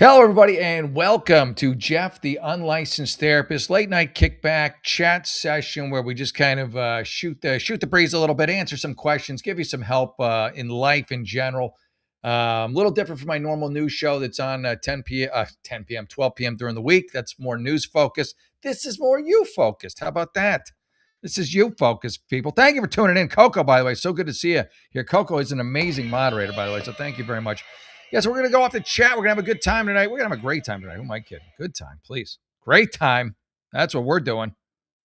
Hello, everybody, and welcome to Jeff, the Unlicensed Therapist, late night kickback chat session where we just kind of shoot the breeze a little bit, answer some questions, give you some help in life in general. A little different from my normal news show that's on 10 p.m., 12 p.m. during the week. That's more news focused. This is more you focused. How about that? This is you focused, people. Thank you for tuning in. Coco, by the way, so good to see you here. Coco is an amazing moderator, by the way, so thank you very much. Yes, we're going to go off the chat. We're going to have a good time tonight. We're going to have a great time tonight. Who am I kidding? Good time, please. Great time. That's what we're doing.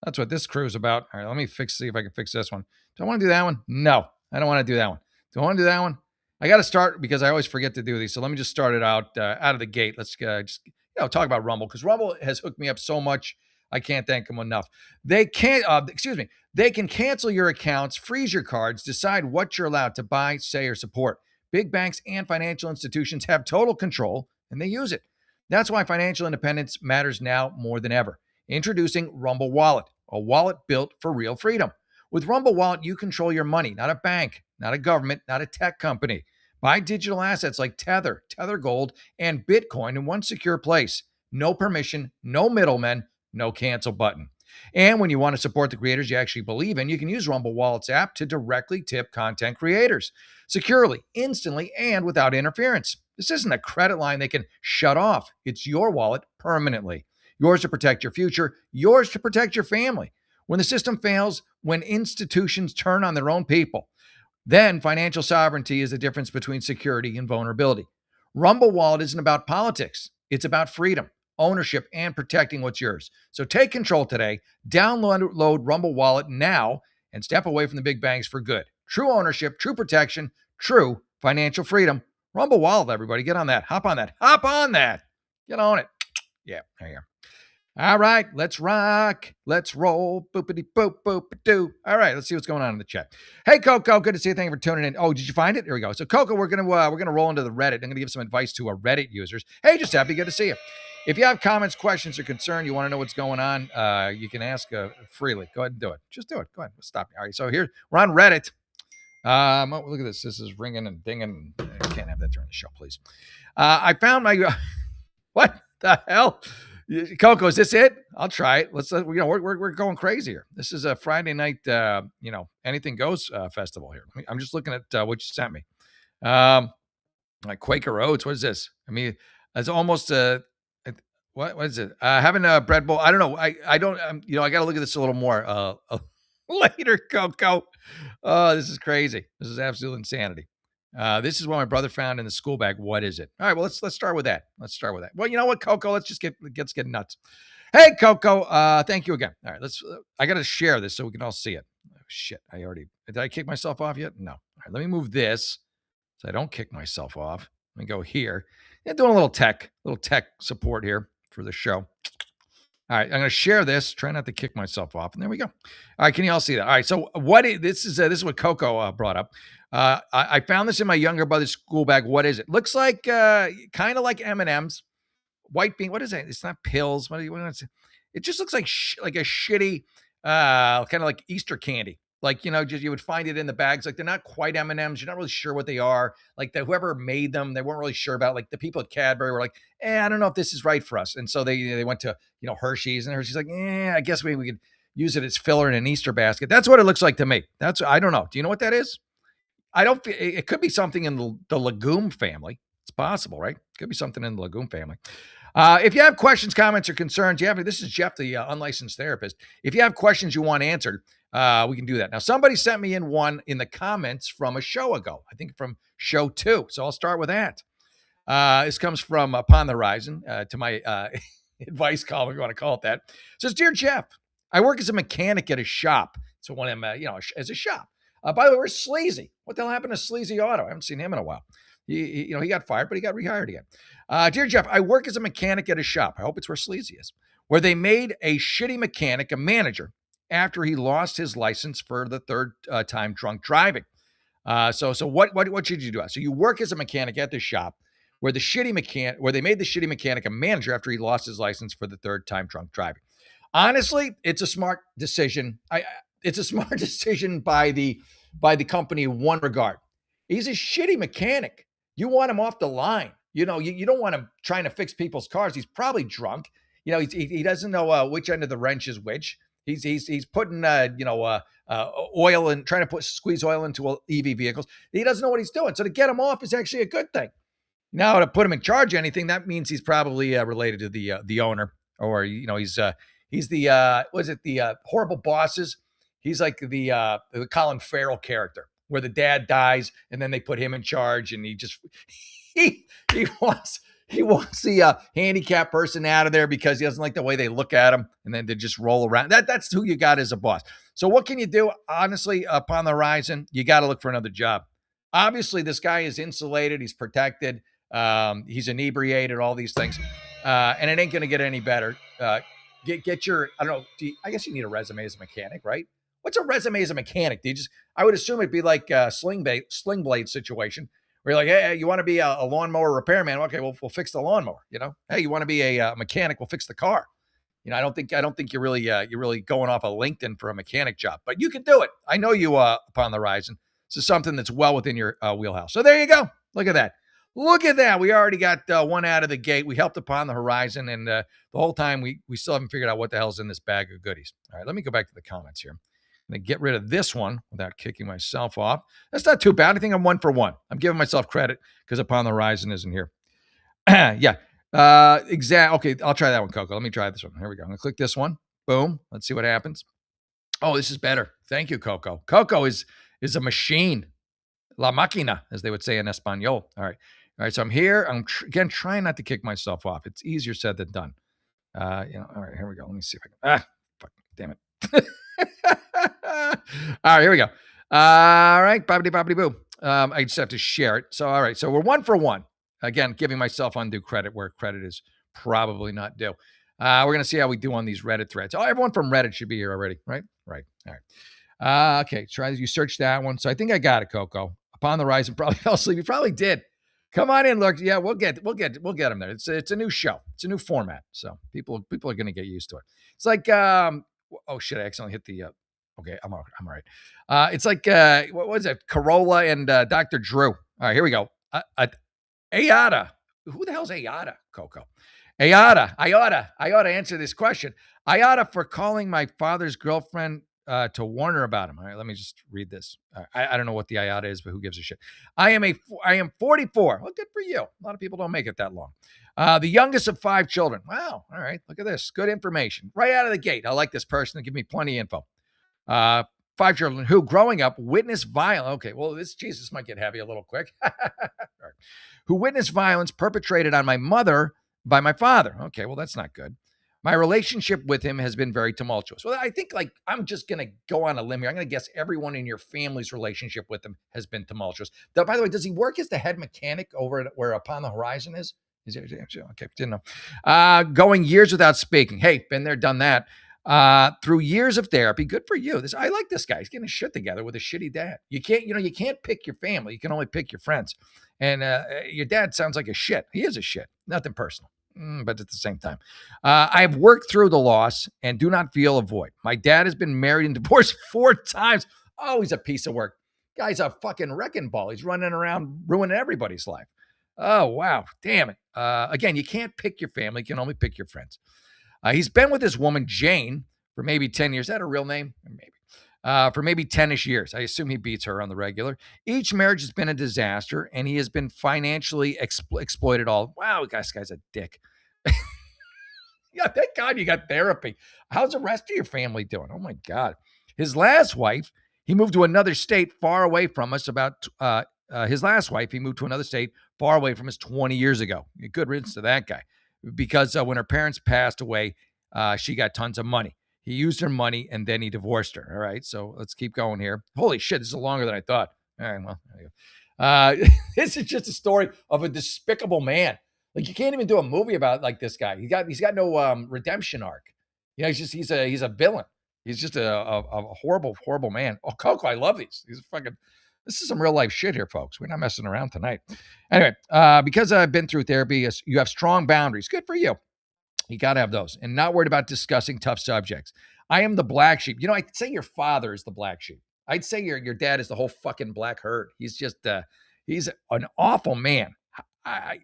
That's what this crew's about. All right, let me see if I can fix this one. Do I want to do that one? No, I don't want to do that one. Do I want to do that one? I got to start because I always forget to do these. So let me just start it out of the gate. Let's just talk about Rumble because Rumble has hooked me up so much. I can't thank them enough. They can't, they can cancel your accounts, freeze your cards, decide what you're allowed to buy, say, or support. Big banks and financial institutions have total control, and they use it. That's why financial independence matters now more than ever. Introducing Rumble Wallet, a wallet built for real freedom. With Rumble Wallet, you control your money, not a bank, not a government, not a tech company. Buy digital assets like Tether, Tether Gold, and Bitcoin in one secure place. No permission, no middlemen, no cancel button. And when you want to support the creators you actually believe in, you can use Rumble Wallet's app to directly tip content creators securely, instantly, and without interference. This isn't a credit line they can shut off. It's your wallet permanently. Yours to protect your future, yours to protect your family. When the system fails, when institutions turn on their own people, then financial sovereignty is the difference between security and vulnerability. Rumble Wallet isn't about politics. It's about freedom, ownership, and protecting what's yours. So take control today. Download Rumble Wallet now and step away from the big banks for good. True ownership, true protection, true financial freedom. Rumble Wallet, everybody. Get on that. Hop on that. Hop on that. Get on it. Yeah, there you are. All right, let's rock. Let's roll. Boopity boop boop doo. All right, let's see what's going on in the chat. Hey, Coco, good to see you. Thank you for tuning in. Oh, did you find it? Here we go. So, Coco, we're gonna roll into the Reddit. I'm gonna give some advice to our Reddit users. Hey, just happy, good to see you. If you have comments, questions, or concern, you want to know what's going on, you can ask freely. Go ahead and do it. Just do it. Go ahead. Stop me. All right. So here we're on Reddit. Look at this. This is ringing and dinging. I can't have that during the show, please. I found my what the hell? Coco, is this it? I'll try it. Let's we're going crazy here. This is a Friday night anything goes festival here. I'm just looking at what you sent me. Like Quaker Oats. What is this? I mean, it's almost what is it? Having a bread bowl. I don't know. I don't I got to look at this a little more later, Coco. Oh, this is crazy. This is absolute insanity. This is what my brother found in the school bag. What is it? All right, well, let's start with that. Well, you know what, Coco? Let's get nuts. Hey, Coco. Thank you again. All right, I got to share this so we can all see it. Oh, shit, did I kick myself off yet? No. All right, let me move this so I don't kick myself off. Let me go here. Yeah, doing a little tech support here for the show. All right, I'm going to share this. Try not to kick myself off, and there we go. All right, can you all see that? All right, so this is what Coco brought up. I found this in my younger brother's school bag. What is it? Looks like kind of like M&Ms, white bean. What is it? It's not pills. What is it? It just looks like like a shitty kind of like Easter candy. Like, just you would find it in the bags. Like, they're not quite M&Ms. You're not really sure what they are. Like, whoever made them, they weren't really sure about. Like, the people at Cadbury were like, I don't know if this is right for us. And so they went to Hershey's, and Hershey's like, I guess we could use it as filler in an Easter basket. That's what it looks like to me. I don't know. Do you know what that is? It could be something in the legume family. It's possible, right? Could be something in the legume family. If you have questions, comments, or concerns, this is Jeff, the unlicensed therapist. If you have questions you want answered, we can do that. Now, somebody sent me in one in the comments from a show ago, I think from show 2. So I'll start with that. This comes from Upon the Horizon to my advice column, if you want to call it that. It says, Dear Jeff, I work as a mechanic at a shop. So one of them, as a shop. By the way, where's Sleazy? What the hell happened to Sleazy Auto? I haven't seen him in a while. He got fired, but he got rehired again. Dear Jeff, I work as a mechanic at a shop. I hope it's where Sleazy is. Where they made a shitty mechanic a manager after he lost his license for the third time drunk driving. So what should you do? So you work as a mechanic at the shop where they made the shitty mechanic a manager after he lost his license for the third time drunk driving. Honestly, it's a smart decision. It's a smart decision by the company in one regard. He's a shitty mechanic. You want him off the line. You don't want him trying to fix people's cars. He's probably drunk. He doesn't know which end of the wrench is which. He's putting oil and trying to squeeze oil into EV vehicles. He doesn't know what he's doing. So to get him off is actually a good thing. Now to put him in charge of anything, that means he's probably related to the owner, or he's the was it the Horrible Bosses? He's like the Colin Farrell character where the dad dies and then they put him in charge, and he he wants the handicapped person out of there because he doesn't like the way they look at him, and then they just roll around. That's who you got as a boss. So what can you do? Honestly, upon the horizon, you got to look for another job. Obviously, this guy is insulated. He's protected. He's inebriated. All these things, and it ain't going to get any better. Get your, I don't know. I guess you need a resume as a mechanic, right? What's a resume as a mechanic? I would assume it'd be like a sling blade situation where you're like, hey, you want to be a lawnmower repairman? Okay, we'll fix the lawnmower. Hey, you want to be a mechanic? We'll fix the car. I don't think you're really going off of LinkedIn for a mechanic job, but you can do it. I know you upon the horizon. This is something that's well within your wheelhouse. So there you go. Look at that. Look at that. We already got one out of the gate. We helped upon the horizon, and the whole time we still haven't figured out what the hell's in this bag of goodies. All right, let me go back to the comments here. I'm going to get rid of this one without kicking myself off. That's not too bad. I think I'm 1 for 1. I'm giving myself credit because upon the horizon isn't here. Yeah. Okay, I'll try that one, Coco. Let me try this one. Here we go. I'm going to click this one. Boom. Let's see what happens. Oh, this is better. Thank you, Coco. Coco is a machine. La máquina, as they would say in Espanol. All right. So I'm here. I'm again trying not to kick myself off. It's easier said than done. All right, here we go. Let me see if I can. Fuck, damn it. All right, here we go. All right, bobbity boo. I just have to share it. So, all right. So we're 1 for 1. Again, giving myself undue credit where credit is probably not due. We're going to see how we do on these Reddit threads. Oh, everyone from Reddit should be here already, right? Right. All right. Okay. You search that one. So I think I got it, Coco. Upon the horizon, probably fell asleep. You probably did. Come on in, look. Yeah, we'll get them there. It's a new show. It's a new format. So people are going to get used to it. It's like, oh shit, I accidentally hit the, okay, I'm all right. It's like, what was it? Corolla and Dr. Drew. All right, here we go. Ayada. Who the hell's Ayada, Coco? Ayada. I ought to answer this question. Ayada for calling my father's girlfriend to warn her about him. All right, let me just read this. I don't know what the Ayada is, but who gives a shit? I am 44. Well, good for you. A lot of people don't make it that long. The youngest of 5 children. Wow. All right. Look at this. Good information. Right out of the gate. I like this person to give me plenty of info. 5 children who, growing up, witnessed violence. Okay, well, this might get heavy a little quick. Right. Who witnessed violence perpetrated on my mother by my father. Okay, well, that's not good. My relationship with him has been very tumultuous. Well, I think I'm just going to go on a limb here. I'm going to guess everyone in your family's relationship with him has been tumultuous. By the way, does he work as the head mechanic over at where Upon the Horizon is? Okay, didn't know. Going years without speaking. Hey, been there, done that. Through years of therapy. Good for you. I like this guy. He's getting his shit together with a shitty dad. You can't pick your family. You can only pick your friends. And your dad sounds like a shit. He is a shit. Nothing personal. But at the same time, I've worked through the loss and do not feel a void. My dad has been married and divorced 4 times. Oh, he's a piece of work. Guy's a fucking wrecking ball. He's running around ruining everybody's life. Oh, wow. Damn it. Again, you can't pick your family. You can only pick your friends. He's been with this woman, Jane, for maybe 10 years. Is that her real name? Maybe. For maybe 10-ish years. I assume he beats her on the regular. Each marriage has been a disaster, and he has been financially exploited all. Wow, this guy's a dick. Yeah, thank God you got therapy. How's the rest of your family doing? Oh, my God. His last wife, he moved to another state far away from us his last wife, he moved to another state far away from us 20 years ago. Good riddance to that guy. Because when her parents passed away, she got tons of money. He used her money, and then he divorced her. All right, so let's keep going here. Holy shit, this is longer than I thought. All right, well, there you go. This is just a story of a despicable man. Like, you can't even do a movie about this guy. He's got no redemption arc. He's a villain. He's just a horrible, horrible man. Oh, Coco, I love these. This is some real life shit here, folks. We're not messing around tonight. Anyway, because I've been through therapy, you have strong boundaries. Good for you. You got to have those, and not worried about discussing tough subjects. I am the black sheep. I'd say your father is the black sheep. I'd say your dad is the whole fucking black herd. He's just, he's an awful man.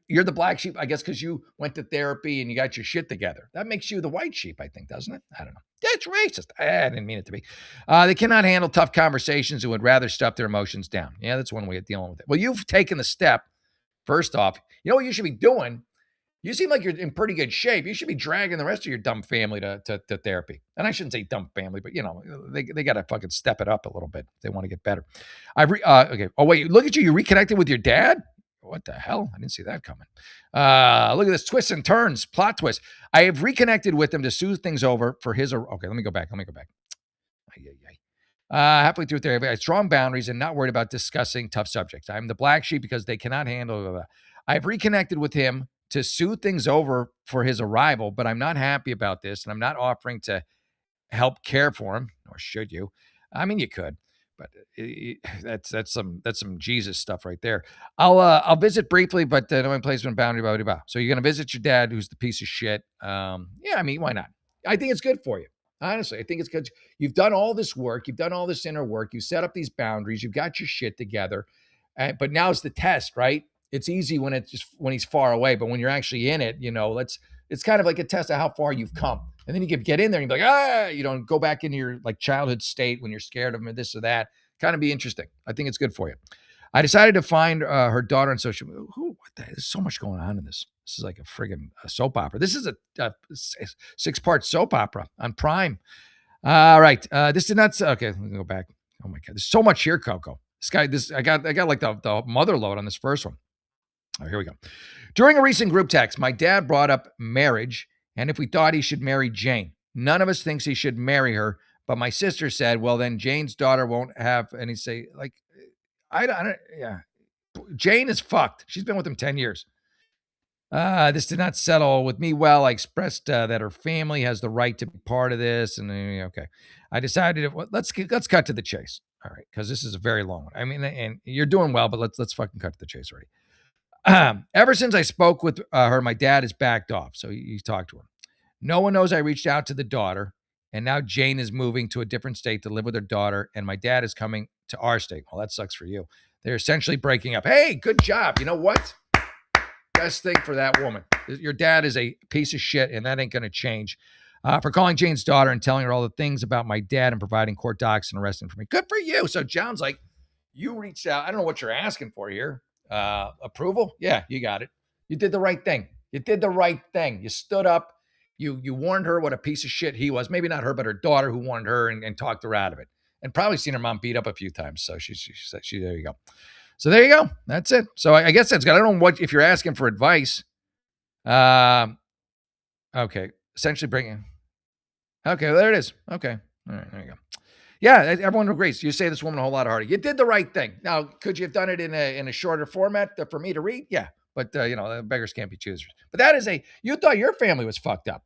you're the black sheep, I guess, because you went to therapy and you got your shit together. That makes you the white sheep, I think, doesn't it? I don't know. That's racist. I didn't mean it to be. They cannot handle tough conversations and would rather stuff their emotions down. Yeah, that's one way of dealing with it. Well, you've taken the step. First off, you know what you should be doing? You seem like you're in pretty good shape. You should be dragging the rest of your dumb family to therapy. And I shouldn't say dumb family, but they got to fucking step it up a little bit if they want to get better. Okay. Oh wait, look at you. You reconnected with your dad. What the hell? I didn't see that coming. Look at this twists and turns, plot twist. I have reconnected with him to soothe things over for his. Okay, let me go back. Halfway through therapy, I have strong boundaries and not worried about discussing tough subjects. I'm the black sheep because they cannot handle. Blah, blah, blah. I've reconnected with him to soothe things over for his arrival, but I'm not happy about this, and I'm not offering to help care for him, or should you? I mean, you could, but that's some Jesus stuff right there. I'll visit briefly, but no one placement boundary. Blah, blah, blah. So you're gonna visit your dad, who's the piece of shit. Yeah, I mean, why not? I think it's good for you. Honestly, I think it's good. You've done all this work. You've done all this inner work. You set up these boundaries. You've got your shit together. But now it's the test, right? It's easy when he's far away, but when you're actually in it, it's kind of like a test of how far you've come. And then you can get in there and be like, go back into your like childhood state when you're scared of him or this or that. Kind of be interesting. I think it's good for you. I decided to find her daughter on social media. What the heck? There's so much going on in this. This is like a friggin' soap opera. This is a 6-part soap opera on Prime. All right. This did not. Okay, let me go back. Oh my God, there's so much here, Coco. I got like the mother load on this first one. All right, here we go. During a recent group text, my dad brought up marriage and if we thought he should marry Jane. None of us thinks he should marry her, but my sister said, well, then Jane's daughter won't have, and he say, like, I don't, yeah. Jane is fucked. She's been with him 10 years. This did not settle with me well. I expressed that her family has the right to be part of this. And okay, I decided, let's cut to the chase. All right, because this is a very long one. I mean, and you're doing well, but let's fucking cut to the chase already. Ever since I spoke with her, my dad has backed off. So he talked to her. No one knows I reached out to the daughter, and now Jane is moving to a different state to live with her daughter, and my dad is coming to our state. Well, that sucks for you. They're essentially breaking up. Hey, good job. You know what? Best thing for that woman. Your dad is a piece of shit, and that ain't going to change. For calling Jane's daughter and telling her all the things about my dad and providing court docs and arresting for me. Good for you. So John's like, you reached out. I don't know what you're asking for here. Approval? Yeah, you got it. You did the right thing. You did the right thing. You stood up. You warned her what a piece of shit he was. Maybe not her, but her daughter who warned her and talked her out of it. And probably seen her mom beat up a few times. So she there you go. So there you go. That's it. So I guess that's good. I don't know what if you're asking for advice. Okay. Essentially bringing. Okay, well, there it is. Okay. All right, there you go. Yeah, everyone agrees. You say this woman a whole lot harder. You did the right thing. Now, could you have done it in a shorter format for me to read? Yeah, but beggars can't be choosers. But that is you thought your family was fucked up.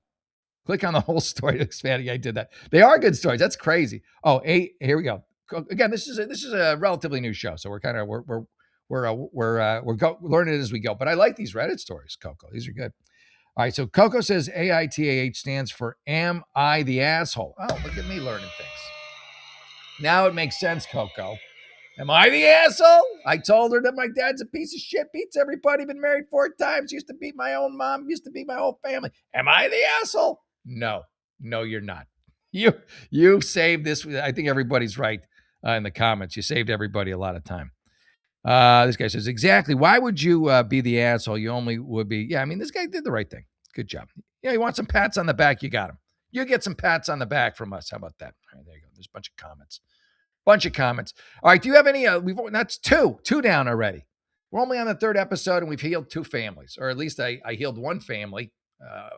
Click on the whole story to expand. I did that. They are good stories. That's crazy. Oh, here we go. Again, this is a relatively new show, so we're kind of we're learning it as we go. But I like these Reddit stories, Coco. These are good. All right, so Coco says AITAH stands for Am I the Asshole? Oh, look at me learning things. Now it makes sense, Coco. Am I the asshole? I told her that my dad's a piece of shit, beats everybody, been married 4 times, used to beat my own mom, used to beat my whole family. Am I the asshole? No, you're not. You saved this. I think everybody's right in the comments. You saved everybody a lot of time. This guy says, exactly. Why would you be the asshole? You only would be. Yeah, I mean, this guy did the right thing. Good job. Yeah, you want some pats on the back? You got him. You get some pats on the back from us. How about that? All right, there you go. There's a bunch of comments. All right, do you have any? That's two down already. We're only on the 3rd episode, and we've healed 2 families, or at least I healed 1 family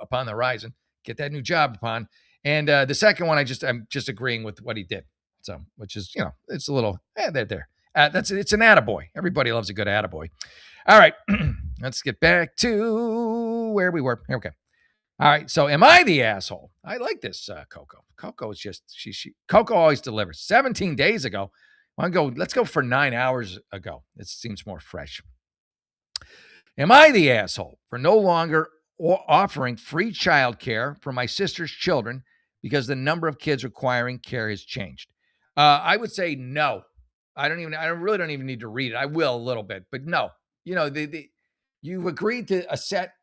upon the horizon. Get that new job upon, and the second one, I'm just agreeing with what he did. So, which is it's a little there. It's an attaboy. Everybody loves a good attaboy. All right, let's get back to where we were. Okay. All right. So am I the asshole? I like this, Coco. Coco is just, Coco always delivers. 17 days ago. Let's go for 9 hours ago. It seems more fresh. Am I the asshole for no longer offering free childcare for my sister's children because the number of kids requiring care has changed? I would say no. I really don't even need to read it. I will a little bit, but no. You've agreed to a set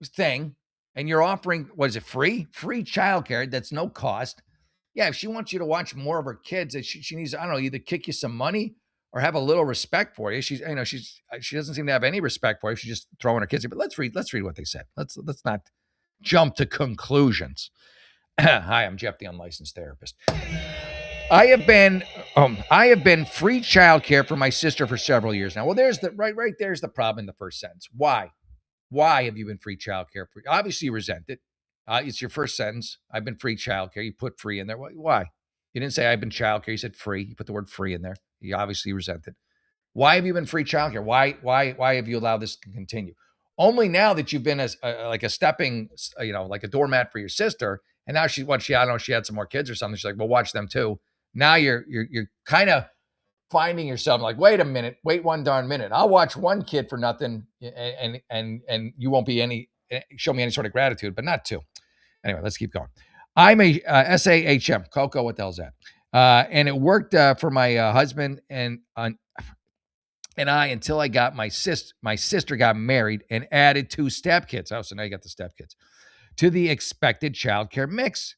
thing, and you're offering, what is it, free childcare that's no cost. Yeah, if she wants you to watch more of her kids, she needs, I don't know, either kick you some money or have a little respect for you. She doesn't seem to have any respect for you. She's just throwing her kids. But let's read what they said. Let's not jump to conclusions. Hi, I'm Jeff, the unlicensed therapist. I have been free childcare for my sister for several years now. Well, there's the right there's the problem in the first sentence. Why have you been free childcare? Obviously, you resent it. It's your first sentence. I've been free childcare. You put free in there. Why? You didn't say I've been childcare. You said free. You put the word free in there. You obviously resent it. Why have you been free childcare? Why have you allowed this to continue? Only now that you've been as like a stepping, like a doormat for your sister, and now I don't know, she had some more kids or something. She's like, well, watch them too. Now you're kind of finding yourself like, wait a minute, wait one darn minute. I'll watch one kid for nothing, and you won't show me any sort of gratitude, but not two. Anyway, let's keep going. I'm a SAHM. Coco, what the hell's that? And it worked for my husband and I until I got my sister got married and added 2 stepkids. Oh, so now you got the stepkids to the expected childcare mix.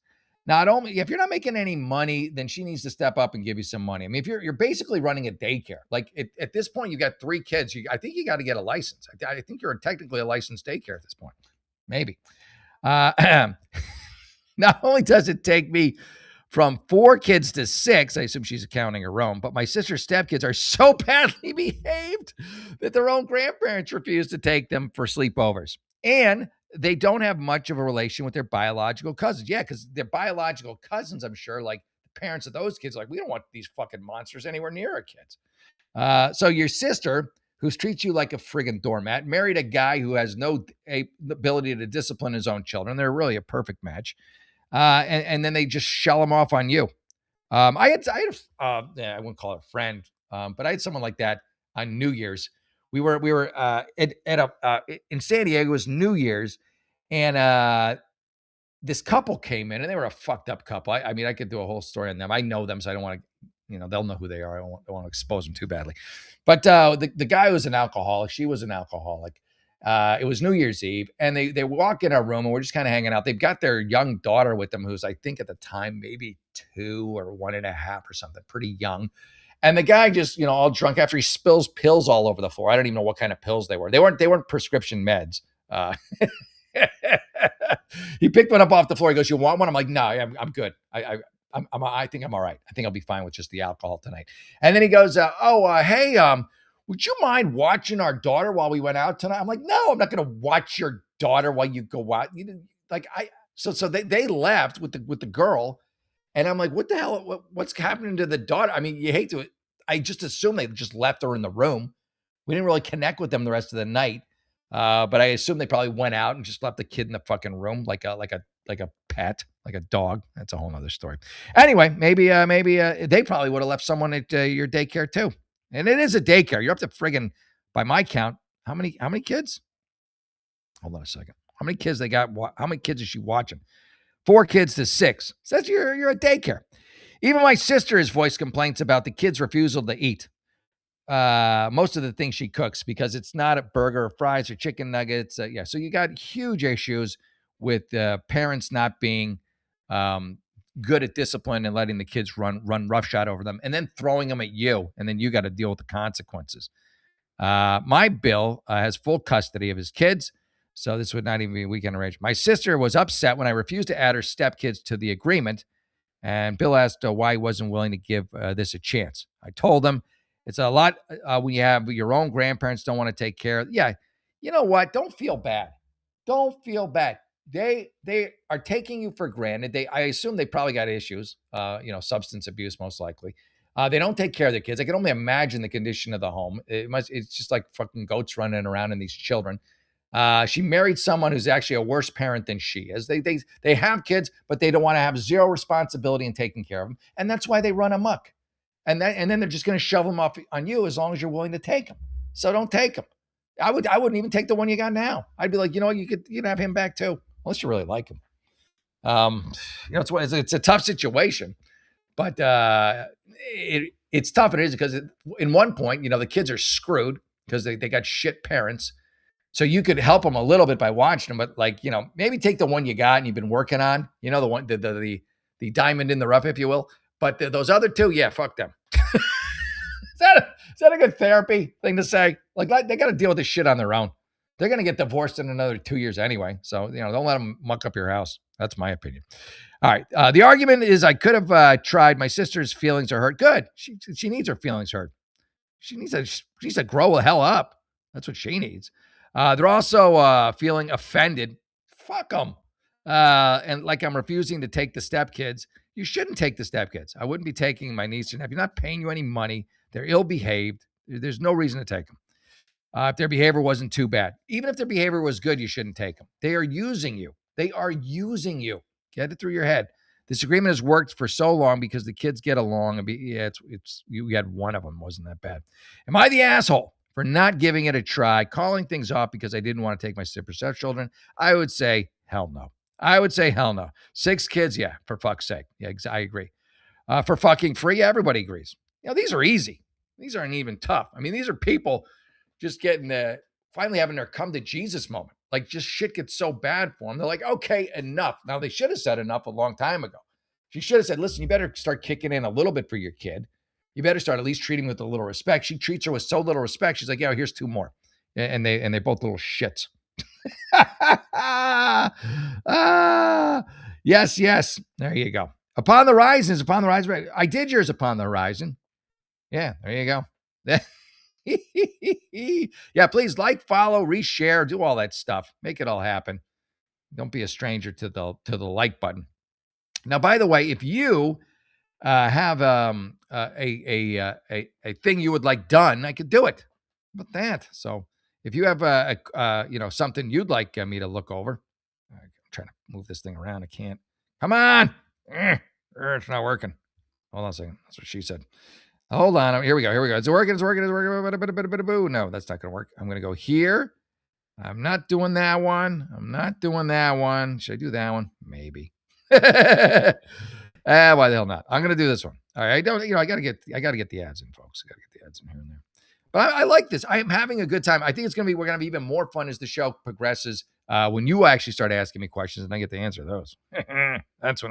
Not only if you're not making any money, then she needs to step up and give you some money. I mean, if you're basically running a daycare, like at this point, you got 3 kids. I think you got to get a license. I think you're technically a licensed daycare at this point, maybe. Not only does it take me from 4 kids to 6, I assume she's counting her own, but my sister's stepkids are so badly behaved that their own grandparents refuse to take them for sleepovers. And they don't have much of a relation with their biological cousins. Yeah, because their biological cousins, I'm sure, like the parents of those kids, like, we don't want these fucking monsters anywhere near our kids. So your sister, who treats you like a friggin' doormat, married a guy who has no ability to discipline his own children. They're really a perfect match. And then they just shell them off on you. I wouldn't call it a friend, but I had someone like that on New Year's. We were in San Diego. It was New Year's, and this couple came in, and they were a fucked up couple. I mean, I could do a whole story on them. I know them, so I don't want to, they'll know who they are. I don't want to expose them too badly. But the guy was an alcoholic. She was an alcoholic. It was New Year's Eve, and they walk in our room, and we're just kind of hanging out. They've got their young daughter with them, who's I think at the time maybe 2 or 1.5 or something, pretty young. And the guy just, all drunk after he spills pills all over the floor. I don't even know what kind of pills they were. They weren't prescription meds. He picked one up off the floor. He goes, "You want one?" I'm like, "No, I'm good. I think I'm all right. I think I'll be fine with just the alcohol tonight." And then he goes, "Hey, would you mind watching our daughter while we went out tonight?" I'm like, "No, I'm not going to watch your daughter while you go out." So they left with the girl, and I'm like, "What the hell? What's happening to the daughter?" I mean, you hate to. I just assume they just left her in the room. We didn't really connect with them the rest of the night, but I assume they probably went out and just left the kid in the fucking room like a pet, like a dog. That's a whole nother story. Anyway, maybe they probably would have left someone at your daycare too. And it is a daycare. You're up to friggin', by my count, how many kids? Hold on a second. How many kids they got? How many kids is she watching? 4 kids to 6. Says you're a daycare. Even my sister has voiced complaints about the kids' refusal to eat most of the things she cooks because it's not a burger or fries or chicken nuggets. Yeah, so you got huge issues with parents not being good at discipline and letting the kids run roughshod over them and then throwing them at you, and then you got to deal with the consequences. My Bill has full custody of his kids, so this would not even be a weekend arrangement. My sister was upset when I refused to add her stepkids to the agreement, and Bill asked why he wasn't willing to give this a chance. I told him it's a lot when you have your own grandparents don't want to take care of. Yeah, you know what? Don't feel bad. Don't feel bad. They are taking you for granted. I assume they probably got issues, substance abuse most likely. They don't take care of their kids. I can only imagine the condition of the home. It's just like fucking goats running around in these children. She married someone who's actually a worse parent than she is. They have kids, but they don't want to have zero responsibility in taking care of them, and that's why they run amok. And then they're just going to shove them off on you as long as you're willing to take them. So don't take them. I wouldn't even take the one you got now. I'd be like, you know what, you could have him back too, unless you really like him. It's a tough situation, but it's tough. It is because in one point, the kids are screwed because they got shit parents. So you could help them a little bit by watching them, but like, maybe take the one you got and you've been working on, the one, the diamond in the rough, if you will. But those other two, yeah, fuck them. Is that a good therapy thing to say? Like they got to deal with this shit on their own. They're going to get divorced in another 2 years anyway. So, don't let them muck up your house. That's my opinion. All right. The argument is I could have tried. My sister's feelings are hurt. Good. She needs her feelings hurt. She needs to grow the hell up. That's what she needs. They're also feeling offended. Fuck them. And like I'm refusing to take the stepkids. You shouldn't take the stepkids. I wouldn't be taking my niece and nephew. Not paying you any money. They're ill-behaved. There's no reason to take them. If their behavior wasn't too bad. Even if their behavior was good, you shouldn't take them. They are using you. They are using you. Get it through your head. This agreement has worked for so long because the kids get along. And you had one of them. Wasn't that bad. Am I the asshole for not giving it a try, calling things off because I didn't want to take my stepchildren? I would say hell no. I would say hell no. 6 kids, yeah, for fuck's sake. Yeah, I agree. For fucking free, everybody agrees. These are easy. These aren't even tough. I mean, these are people just getting finally having their come to Jesus moment. Like just shit gets so bad for them. They're like, okay, enough. Now they should have said enough a long time ago. She should have said, listen, you better start kicking in a little bit for your kid. You better start at least treating with a little respect. She treats her with so little respect. She's like, yeah, here's 2 more. And they both little shits. Yes. There you go. Upon the Horizon. I did yours Upon the Horizon. Yeah, there you go. Yeah, please like, follow, reshare, do all that stuff. Make it all happen. Don't be a stranger to the like button. Now, by the way, if you have a thing you would like done, I could do it. How about that? So if you have something you'd like me to look over, I'm trying to move this thing around. I can't. Come on. It's not working. Hold on a second. That's what she said. Hold on. Here we go. It's working. No, that's not going to work. I'm going to go here. I'm not doing that one. Should I do that one? Maybe. Why the hell not? I'm going to do this one. All right. I got to get the ads in, folks. I got to get the ads in here and there. But I like this. I am having a good time. I think we're going to be even more fun as the show progresses. When you actually start asking me questions and I get to answer those. That's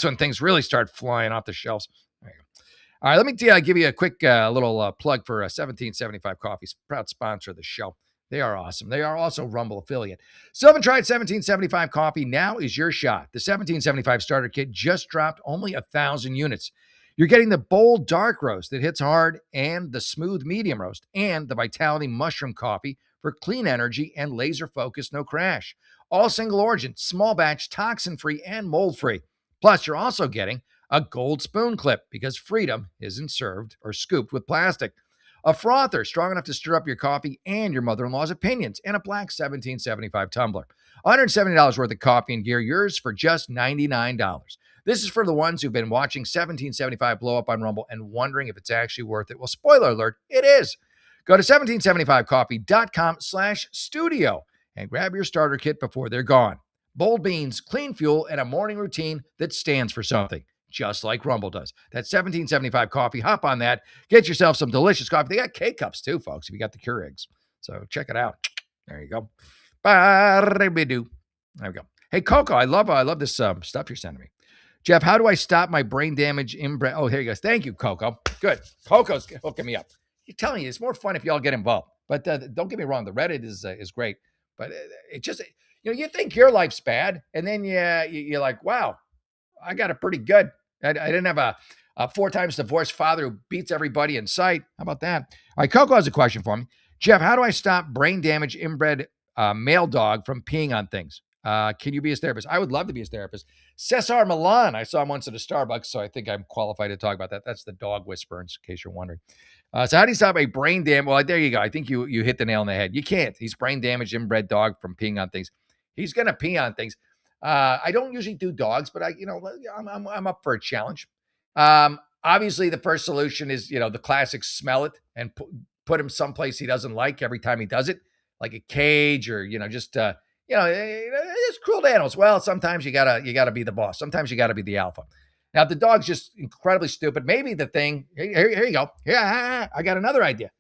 when things really start flying off the shelves. There you go. All right, let me give you a quick little plug for 1775 Coffee, proud sponsor of the show. They are awesome. They are also Rumble affiliate. Still haven't tried 1775 Coffee? Now is your shot. The 1775 starter kit just dropped only 1,000 units. You're getting the bold dark roast that hits hard and the smooth medium roast and the Vitality mushroom coffee for clean energy and laser focus, no crash. All single origin, small batch, toxin-free, and mold-free. Plus, you're also getting a gold spoon clip because freedom isn't served or scooped with plastic. A frother strong enough to stir up your coffee and your mother-in-law's opinions, and a black 1775 tumbler. $170 worth of coffee and gear, yours for just $99. This is for the ones who've been watching 1775 blow up on Rumble and wondering if it's actually worth it. Well, spoiler alert, it is. Go to 1775coffee.com/studio and grab your starter kit before they're gone. Bold beans, clean fuel, and a morning routine that stands for something, just like Rumble does. That's 1775 Coffee. Hop on that. Get yourself some delicious coffee. They got K-Cups too, folks, if you got the Keurigs. So check it out. There you go. There we go. Hey, Coco, I love this stuff you're sending me. Jeff, how do I stop my brain damage inbred? Oh, here you go. Thank you, Coco. Good. Coco's hooking me up. You're telling you, it's more fun if y'all get involved. But don't get me wrong. The Reddit is great. But it just, you think your life's bad. And then you're like, wow, I got it pretty good. I didn't have a 4 times divorced father who beats everybody in sight. How about that? All right, Coco has a question for me. Jeff, how do I stop brain damage inbred male dog from peeing on things? Can you be his therapist? I would love to be his therapist. Cesar Milan, I saw him once at a Starbucks, so I think I'm qualified to talk about that. That's the dog whisperer, in case you're wondering. So how do you stop a brain damage? Well, there you go. I think you hit the nail on the head. You can't. He's brain damaged inbred dog from peeing on things. He's going to pee on things. I don't usually do dogs, but I'm up for a challenge. Obviously, the first solution is, the classic smell it and put him someplace he doesn't like every time he does it, like a cage or, it's cruel to animals. Well, sometimes you gotta be the boss. Sometimes you gotta be the alpha. Now, if the dog's just incredibly stupid, maybe the thing, here you go. Yeah, I got another idea.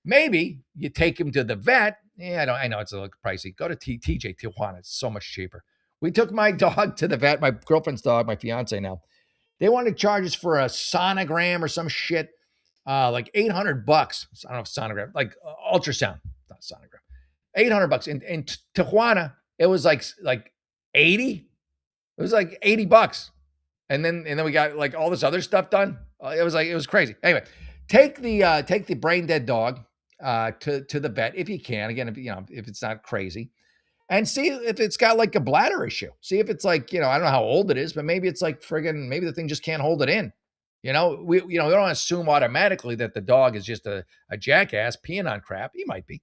Maybe you take him to the vet Yeah, I know it's a little pricey. Go to TJ Tijuana. It's so much cheaper. We took my dog to the vet, my girlfriend's dog, my fiance now. They wanted to charge us for a sonogram or some shit, like $800. I don't know if sonogram, like ultrasound, not sonogram. $800 in Tijuana. It was like 80. It was like $80, and then we got like all this other stuff done. It was crazy. Anyway, take the brain dead dog to the vet if you can. Again, if it's not crazy, and see if it's got like a bladder issue. See if it's like, I don't know how old it is, but maybe it's like friggin' maybe the thing just can't hold it in. We don't assume automatically that the dog is just a jackass peeing on crap. He might be.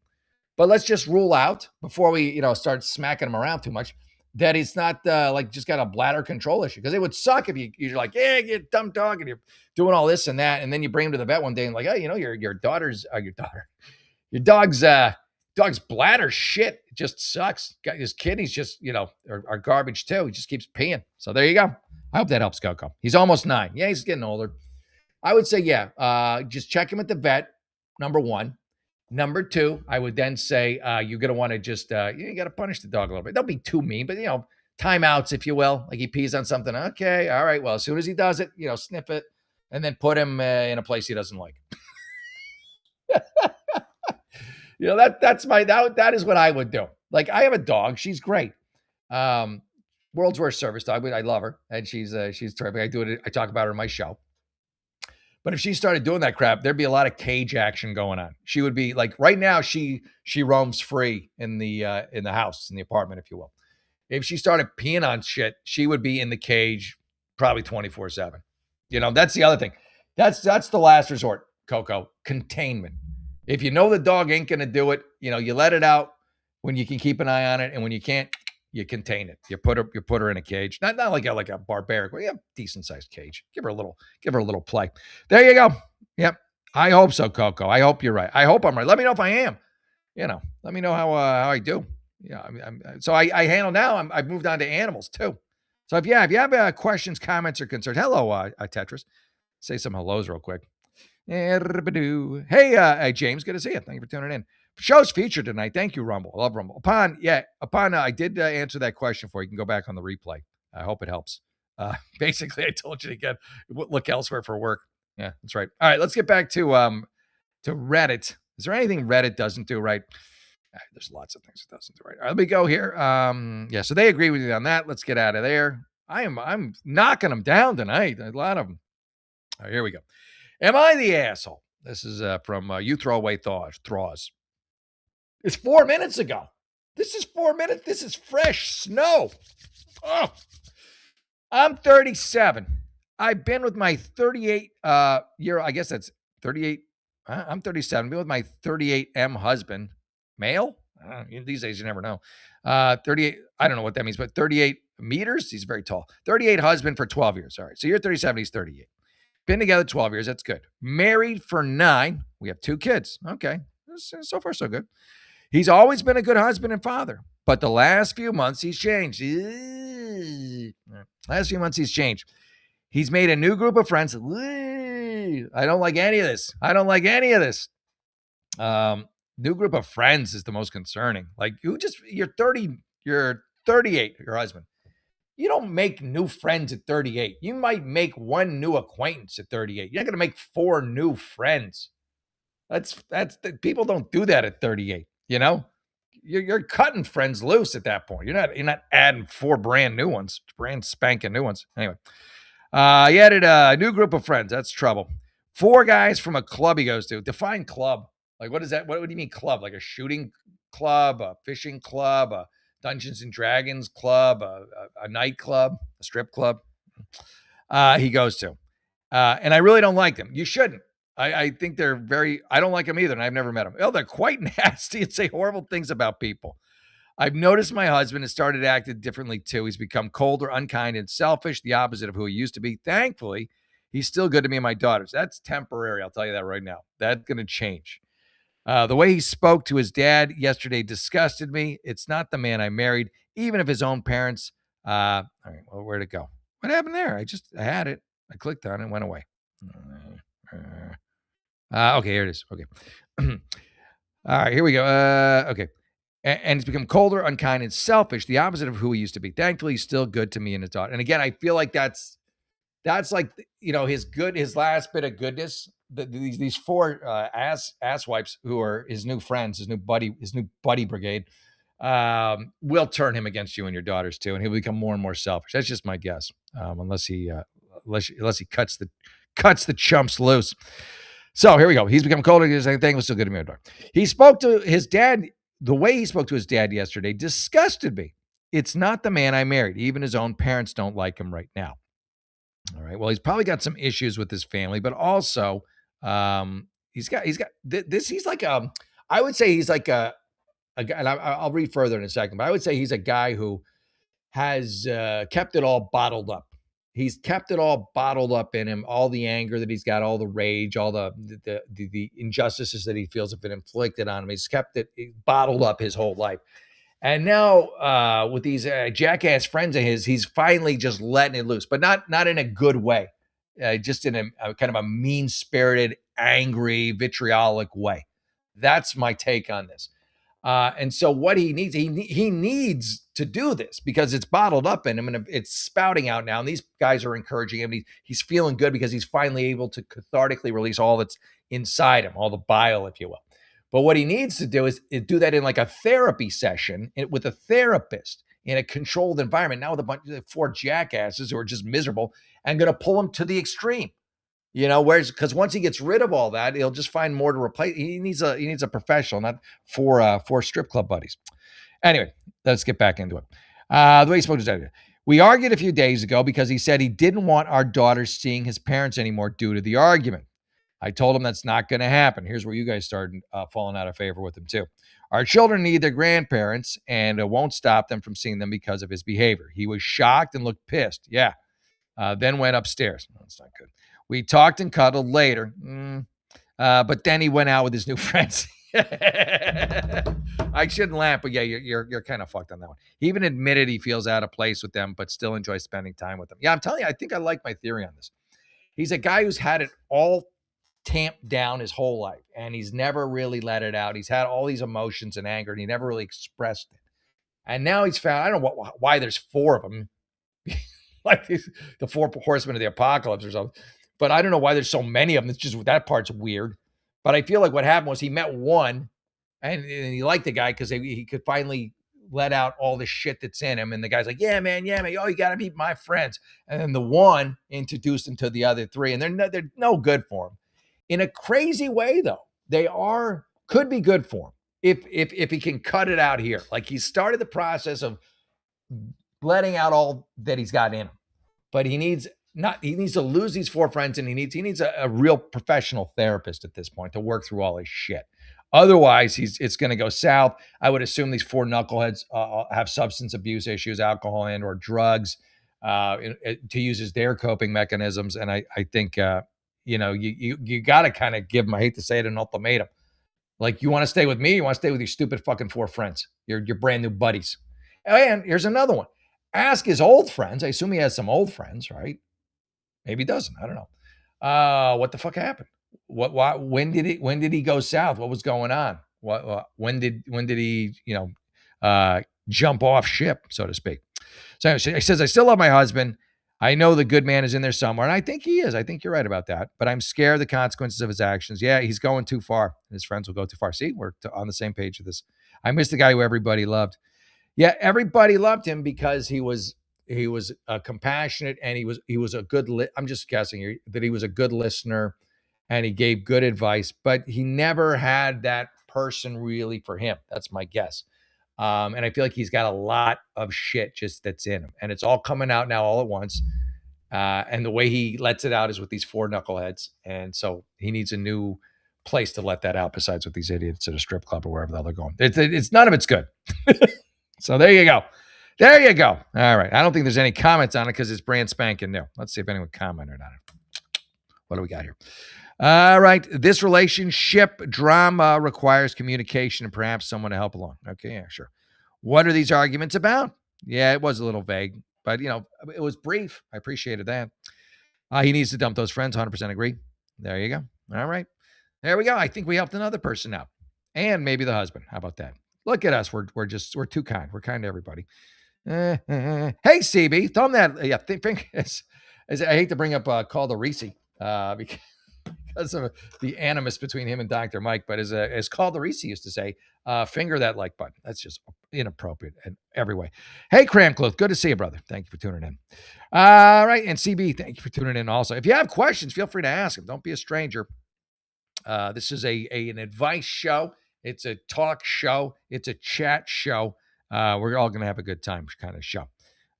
But let's just rule out before we, start smacking him around too much that he's not like just got a bladder control issue. Because it would suck if you're like, yeah, you dumb dog, and you're doing all this and that, and then you bring him to the vet one day and like, oh, your dog's bladder shit. It just sucks. His kidneys just, are garbage too. He just keeps peeing. So there you go. I hope that helps Coco. He's almost 9. Yeah, he's getting older. I would say, yeah, just check him at the vet, number one. Number two, I would then say you're going to want to just, you got to punish the dog a little bit. Don't be too mean, but, timeouts, if you will. Like he pees on something. Okay, all right. Well, as soon as he does it, sniff it and then put him in a place he doesn't like. That is what I would do. Like I have a dog. She's great. World's worst service dog, but I love her. And she's terrific. I talk about her in my show. But if she started doing that crap, there'd be a lot of cage action going on. She would be like right now, she roams free in the house, in the apartment, if you will. If she started peeing on shit, she would be in the cage probably 24/7. That's the other thing. That's the last resort, Coco. Containment. If you know the dog ain't gonna do it, you let it out when you can keep an eye on it, and when you can't, you contain it. You put her in a cage, not like a barbaric, but decent sized cage. Give her a little play. There you go. Yep. I hope so, Coco. I hope you're right. I hope I'm right. Let me know if I am. Let me know how I do. Yeah. So I handle now. I've moved on to animals too. So if you have questions, comments, or concerns, hello, Tetris. Say some hellos real quick. Hey, James, good to see you. Thank you for tuning in. Show's featured tonight. Thank you, Rumble. I love Rumble. I did answer that question for you. You can go back on the replay. I hope it helps. Basically, I told you to look elsewhere for work. Yeah, that's right. All right, let's get back to Reddit. Is there anything Reddit doesn't do right? There's lots of things it doesn't do right. All right, let me go here. So they agree with you on that. Let's get out of there. I'm knocking them down tonight. A lot of them. All right, here we go. Am I the asshole? This is from You Throw Away Thraws. It's 4 minutes ago. This is 4 minutes. This is fresh snow. Oh, I'm 37. I've been with my 38 year, I guess that's 38. I'm 37. Been with my 38M husband, male. These days you never know. 38. I don't know what that means, but 38 meters. He's very tall. 38 husband for 12 years. All right. So you're 37. He's 38. Been together 12 years. That's good. Married for 9. We have 2 kids. Okay. So far, so good. He's always been a good husband and father, but the last few months he's changed. He's made a new group of friends. I don't like any of this. New group of friends is the most concerning. Like you're 30, you're 38, your husband. You don't make new friends at 38. You might make one new acquaintance at 38. You're not going to make 4 new friends. That's people don't do that at 38. You're cutting friends loose at that point. You're not adding 4 brand new ones, brand spanking new ones. Anyway, he added a new group of friends. That's trouble. 4 guys from a club he goes to. Define club. Like, what is that? What do you mean club? Like a shooting club, a fishing club, a Dungeons and Dragons club, a nightclub, a strip club. He goes to, and I really don't like them. You shouldn't. I think I don't like them either, and I've never met them. Oh, they're quite nasty and say horrible things about people. I've noticed my husband has started acting differently too. He's become colder, unkind, and selfish, the opposite of who he used to be. Thankfully, he's still good to me and my daughters. That's temporary, I'll tell you that right now. That's going to change. The way he spoke to his dad yesterday disgusted me. It's not the man I married, even if his own parents. All right, well, where'd it go? What happened there? I had it. I clicked on it and went away. Okay, here it is. Okay. All right, here we go. Okay. and he's become colder, unkind, and selfish, the opposite of who he used to be. Thankfully, he's still good to me and his daughter. And again, I feel like that's like, his last bit of goodness. These four ass wipes who are his new friends, his new buddy brigade, will turn him against you and your daughters too, and he'll become more and more selfish. That's just my guess, unless he cuts the chumps loose. So here we go. He's become colder. He's saying, "Let's still get him in the door." He spoke to his dad. The way he spoke to his dad yesterday disgusted me. It's not the man I married. Even his own parents don't like him right now. All right. Well, he's probably got some issues with his family, but also, he's got this. He's like I would say he's like a guy, and I'll read further in a second, but I would say he's a guy who has kept it all bottled up. He's kept it all bottled up in him, all the anger that he's got, all the rage, all the injustices that he feels have been inflicted on him. He's kept it bottled up his whole life. And now, with these jackass friends of his, he's finally just letting it loose, but not in a good way, just in a kind of a mean spirited, angry, vitriolic way. That's my take on this. And so what he needs to do this because it's bottled up in him and it's spouting out now. And these guys are encouraging him. He's feeling good because he's finally able to cathartically release all that's inside him, all the bile, if you will. But what he needs to do is do that in like a therapy session with a therapist in a controlled environment, not with a bunch of four jackasses who are just miserable and going to pull him to the extreme. Whereas because once he gets rid of all that, he'll just find more to replace. He needs a professional, not four strip club buddies. Anyway, let's get back into it. The way he spoke to his dad. We argued a few days ago because he said he didn't want our daughter seeing his parents anymore due to the argument. I told him that's not going to happen. Here's where you guys started falling out of favor with him too. Our children need their grandparents, and it won't stop them from seeing them because of his behavior. He was shocked and looked pissed. Yeah. Then went upstairs. No, that's not good. We talked and cuddled later, but then he went out with his new friends. I shouldn't laugh, but yeah, you're kind of fucked on that one. He even admitted he feels out of place with them, but still enjoys spending time with them. Yeah, I'm telling you, I think I like my theory on this. He's a guy who's had it all tamped down his whole life, and he's never really let it out. He's had all these emotions and anger, and he never really expressed it. And now he's found, I don't know why there's four of them, like the four horsemen of the apocalypse or something. But I don't know why there's so many of them. It's just that part's weird. But I feel like what happened was he met one and he liked the guy because he could finally let out all the shit that's in him. And the guy's like, yeah, man. Oh, you got to meet my friends. And then the one introduced him to the other three. And they're no good for him. In a crazy way, though, could be good for him if he can cut it out here. Like he started the process of letting out all that he's got in him. But he needs to lose these four friends, and he needs a real professional therapist at this point to work through all his shit. Otherwise, it's going to go south. I would assume these four knuckleheads have substance abuse issues, alcohol and or drugs, to use as their coping mechanisms. And I think you got to kind of give them, I hate to say it, an ultimatum. Like, you want to stay with me? You want to stay with your stupid fucking four friends, your brand new buddies. And here's another one. Ask his old friends. I assume he has some old friends, right? Maybe he doesn't. I don't know. What the fuck happened? When did he go south? What was going on? When did he, jump off ship, so to speak? So he says, I still love my husband. I know the good man is in there somewhere, and I think he is. I think you're right about that. But I'm scared of the consequences of his actions. Yeah, he's going too far. His friends will go too far. See, we're on the same page with this. I miss the guy who everybody loved. Yeah, everybody loved him because he was compassionate, and he was a good. I'm just guessing here that he was a good listener, and he gave good advice. But he never had that person really for him. That's my guess. And I feel like he's got a lot of shit just that's in him, and it's all coming out now all at once. And the way he lets it out is with these four knuckleheads, and so he needs a new place to let that out besides with these idiots at a strip club or wherever the hell they're going. It's none of it's good. So there you go. There you go. All right. I don't think there's any comments on it because it's brand spanking new. Let's see if anyone commented on it. What do we got here? All right. This relationship drama requires communication and perhaps someone to help along. Okay. Yeah, sure. What are these arguments about? Yeah, it was a little vague, but it was brief. I appreciated that. He needs to dump those friends. 100% agree. There you go. All right. There we go. I think we helped another person out and maybe the husband. How about that? Look at us. We're too kind. We're kind to everybody. Hey, CB, thumb that. Yeah, think I hate to bring up Calder Reese because of the animus between him and Dr. Mike, but as Calder Reese used to say, finger that like button. That's just inappropriate in every way. Hey, Cramcloth, good to see you, brother. Thank you for tuning in. All right, and CB, thank you for tuning in also. If you have questions, feel free to ask them. Don't be a stranger. This is an advice show. It's a talk show. It's a chat show. We're all going to have a good time kind of show.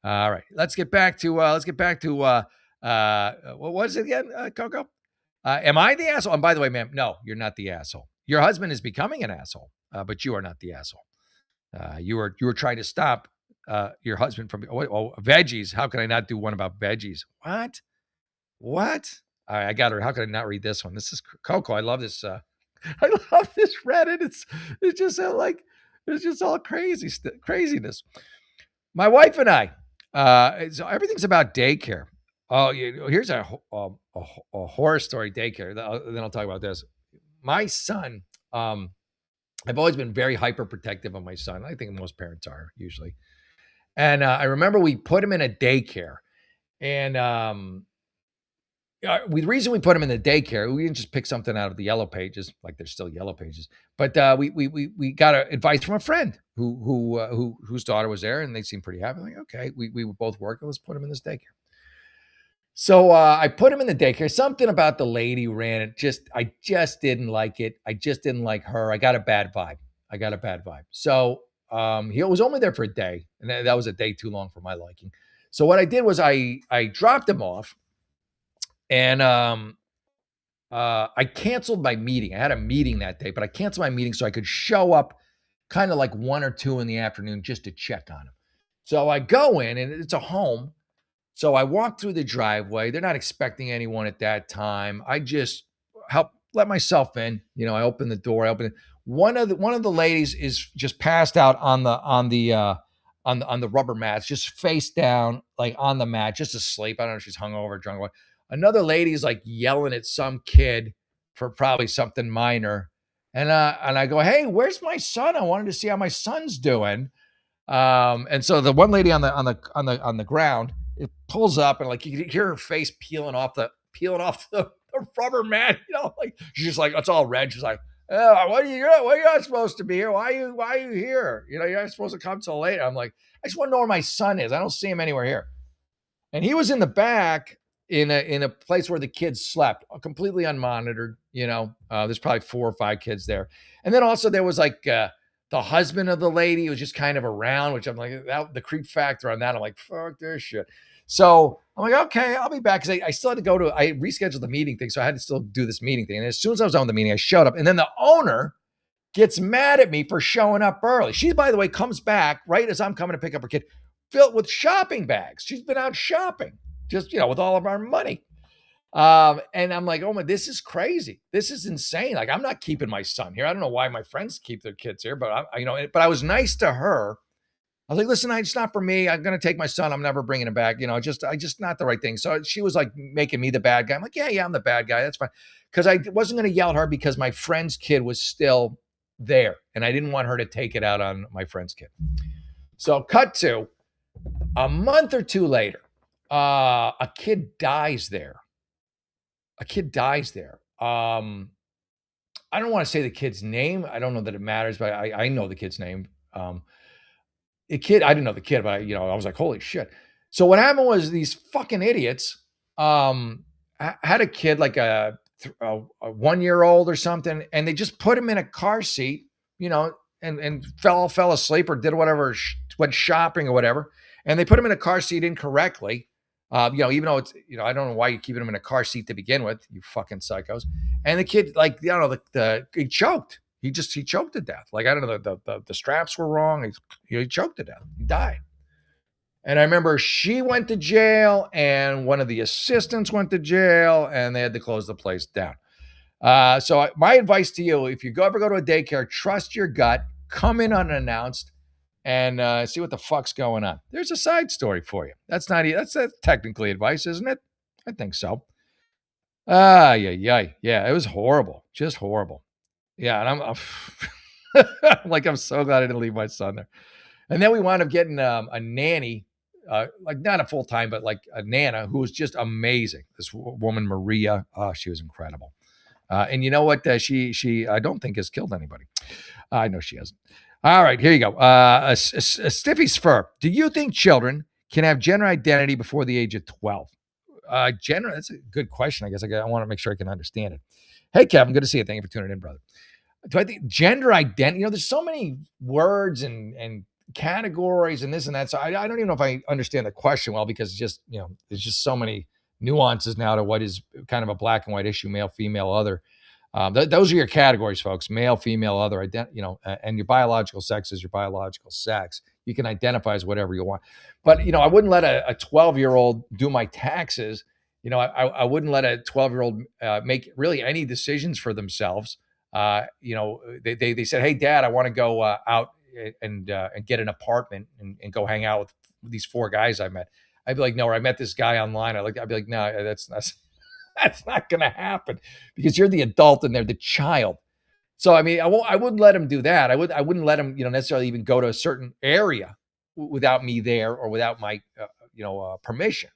All right, let's get back to what was it again, Coco? Am I the asshole? And by the way, ma'am, no, you're not the asshole. Your husband is becoming an asshole, but you are not the asshole. You were trying to stop your husband from veggies. How can I not do one about veggies? What? I got her. How could I not read this one? This is Coco. I love this. I love this Reddit. It's just it's just all craziness. My wife and I, so everything's about daycare. Oh, here's a horror story daycare. Then I'll talk about this. My son, I've always been very hyper protective of my son. I think most parents are usually. And I remember we put him in a daycare, and the reason we put him in the daycare, we didn't just pick something out of the yellow pages, like there's still yellow pages, but we got advice from a friend whose daughter was there, and they seemed pretty happy. Like, okay, we were both working. Let's put him in this daycare. So I put him in the daycare. Something about the lady ran it. I just didn't like it. I just didn't like her. I got a bad vibe. So he was only there for a day, and that was a day too long for my liking. So what I did was I dropped him off. And I canceled my meeting. I had a meeting that day, but I canceled my meeting so I could show up kind of like 1 or 2 in the afternoon just to check on him. So I go in, and it's a home. So I walk through the driveway. They're not expecting anyone at that time. I just let myself in. I open the door. One of the ladies is just passed out on the rubber mats, just face down, like on the mat, just asleep. I don't know if she's hungover, drunk, what. Another lady's like yelling at some kid for probably something minor. And I go, hey, where's my son? I wanted to see how my son's doing. And so the one lady on the ground, it pulls up, and like you can hear her face peeling off the rubber mat, like she's just like, it's all red. She's like, oh, what are you not supposed to be here? Why are you here? You're not supposed to come till later. I'm like, I just want to know where my son is. I don't see him anywhere here. And he was in the back in a place where the kids slept, completely unmonitored. There's probably 4 or 5 kids there. And then also there was like the husband of the lady was just kind of around, which I'm like, the creep factor on that. I'm like, fuck this shit. So I'm like, okay, I'll be back. Cause I still had to I rescheduled the meeting thing. So I had to still do this meeting thing. And as soon as I was on the meeting, I showed up. And then the owner gets mad at me for showing up early. She, by the way, comes back right as I'm coming to pick up her kid, filled with shopping bags. She's been out shopping, just, with all of our money. And I'm like, oh my, this is crazy. This is insane. Like, I'm not keeping my son here. I don't know why my friends keep their kids here, but but I was nice to her. I was like, listen, it's not for me. I'm going to take my son. I'm never bringing him back. I just not the right thing. So she was like making me the bad guy. I'm like, yeah, I'm the bad guy. That's fine. Cause I wasn't going to yell at her because my friend's kid was still there. And I didn't want her to take it out on my friend's kid. So cut to a month or 2 later, a kid dies there. I don't want to say the kid's name. I don't know that it matters, but I know the kid's name. The kid, I didn't know the kid, but I was like, holy shit. So what happened was these fucking idiots had a kid like a 1-year-old or something, and they just put him in a car seat, and fell asleep or did whatever, went shopping or whatever. And they put him in a car seat incorrectly. Even though it's, I don't know why you're keeping him in a car seat to begin with, you fucking psychos. And the kid, like, he choked. He choked to death. Like, I don't know, the straps were wrong. He choked to death. He died. And I remember she went to jail, and one of the assistants went to jail, and they had to close the place down. So my advice to you, if you ever go to a daycare, trust your gut, come in unannounced, and see what the fuck's going on. There's a side story for you. That's technically advice, isn't it? I think so. Yeah. It was horrible. Just horrible. Yeah. And Like, I'm so glad I didn't leave my son there. And then we wound up getting a nanny, like not a full time, but like a nana who was just amazing. This woman, Maria, oh, she was incredible. And you know what? She I don't think has killed anybody. I know she hasn't. All right, here you go. A Stiffy's fur. Do you think children can have gender identity before the age of 12? Gender, that's a good question. I guess I want to make sure I can understand it. Hey, Kevin, good to see you. Thank you for tuning in, brother. Do I think gender identity, there's so many words and categories and this and that. So I don't even know if I understand the question well, because it's just, there's just so many nuances now to what is kind of a black and white issue, male, female, other. Those are your categories, folks: male, female, other. And your biological sex is your biological sex. You can identify as whatever you want, but I wouldn't let a 12-year-old do my taxes. I wouldn't let a 12-year-old make really any decisions for themselves. They said, "Hey, Dad, I want to go out and get an apartment and go hang out with these four guys I met." I'd be like, "No," or "I met this guy online." I'd be like, "No, that's not going to happen, because you're the adult and they're the child." So I mean, I wouldn't let him do that. I wouldn't let him, necessarily even go to a certain area without me there or without my permission.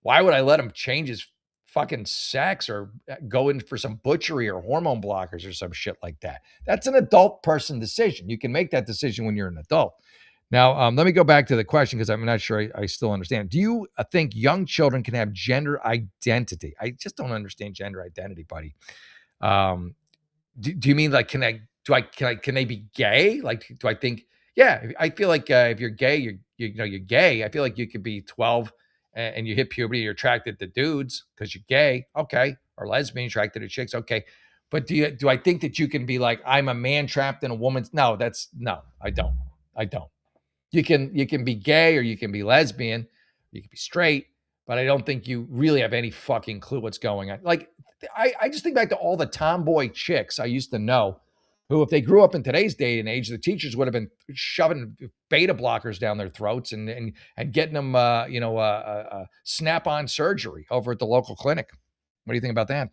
Why would I let him change his fucking sex or go in for some butchery or hormone blockers or some shit like that? That's an adult person decision. You can make that decision when you're an adult. Now, let me go back to the question, because I'm not sure I still understand. Do you think young children can have gender identity? I just don't understand gender identity, buddy. Um, do you mean like can they be gay? Like, do I think? Yeah, I feel like if you're gay, you're gay. I feel like you could be 12 and you hit puberty, you're attracted to dudes because you're gay, okay, or lesbian, attracted to chicks, okay. But do I think that you can be like, I'm a man trapped in a woman's? No, no, I don't. I don't. You can be gay or you can be lesbian, you can be straight, but I don't think you really have any fucking clue what's going on. Like, I just think back to all the tomboy chicks I used to know, who, if they grew up in today's day and age, the teachers would have been shoving beta blockers down their throats and getting them, snap-on surgery over at the local clinic. What do you think about that?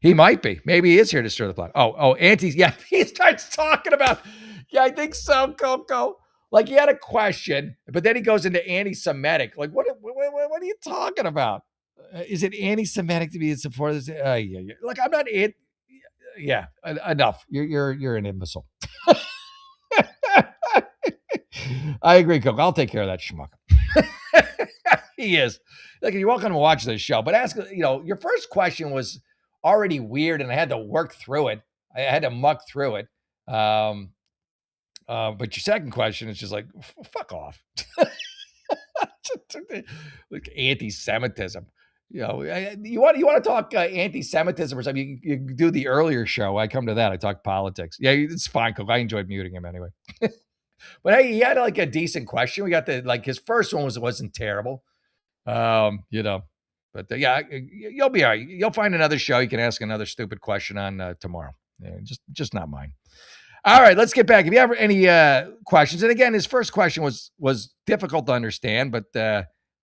He might be. Maybe he is here to stir the pot. Auntie. Yeah, he starts talking about. Yeah, I think so, Coco. Like, he had a question, but then he goes into anti-Semitic. Like, what are you talking about? Is it anti-Semitic to be in support of this? Yeah. Like, I'm not it. Yeah, enough. You're an imbecile. I agree, Coco. I'll take care of that schmuck. He is. Like, you're welcome to watch this show, but ask, your first question was already weird and I had to work through it. I had to muck through it. But your second question is just like, fuck off. Like, anti-Semitism. You want to talk anti-Semitism or something, you do the earlier show. I come to that. I talk politics. Yeah, it's fine, Coco. I enjoyed muting him anyway. But hey, he had like a decent question. We got his first one wasn't terrible. But yeah, you'll be all right. You'll find another show. You can ask another stupid question on tomorrow. Yeah, just not mine. All right, let's get back. If you have any questions, and again, his first question was difficult to understand, but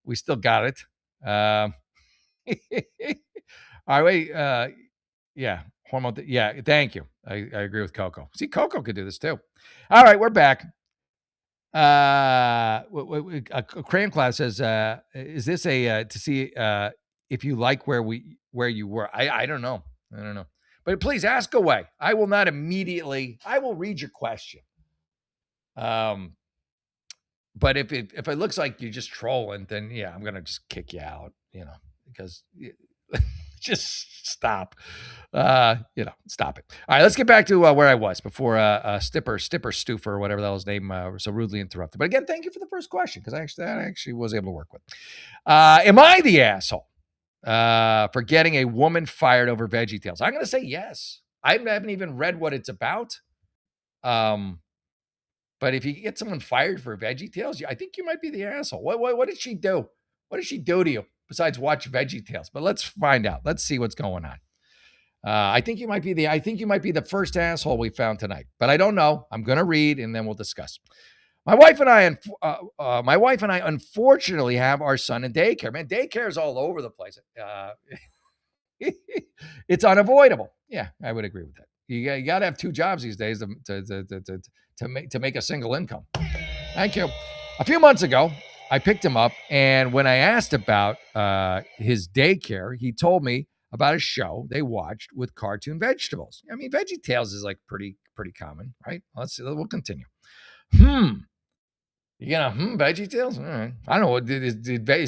we still got it. All right, wait. Yeah, hormone. Yeah, thank you. I agree with Coco. See, Coco could do this too. All right, we're back. A crayon class says, is this to see if you like where you were? I don't know. But please ask away. I will not immediately. I will read your question. But if it looks like you're just trolling, then yeah, I'm gonna just kick you out. Because just stop. Stop it. All right, let's get back to where I was before Stipper Stuffer, or whatever that was his name, so rudely interrupted. But again, thank you for the first question, because I actually was able to work with. Am I the asshole for getting a woman fired over Veggie Tales? I'm going to say yes. I haven't even read what it's about. But if you get someone fired for Veggie Tales, I think you might be the asshole. What did she do? What did she do to you besides watch Veggie Tales? But let's find out. Let's see what's going on. I think you might be the first asshole we found tonight, but I don't know. I'm going to read and then we'll discuss. My wife and I unfortunately have our son in daycare. Man, daycare is all over the place. It's unavoidable. Yeah, I would agree with that. You got to have two jobs these days to make a single income. Thank you. A few months ago, I picked him up, and when I asked about his daycare, he told me about a show they watched with cartoon vegetables. I mean, Veggie Tales is like pretty common, right? Let's see. We'll continue. Hmm. You gonna Veggie Tales? All right. I don't know. Is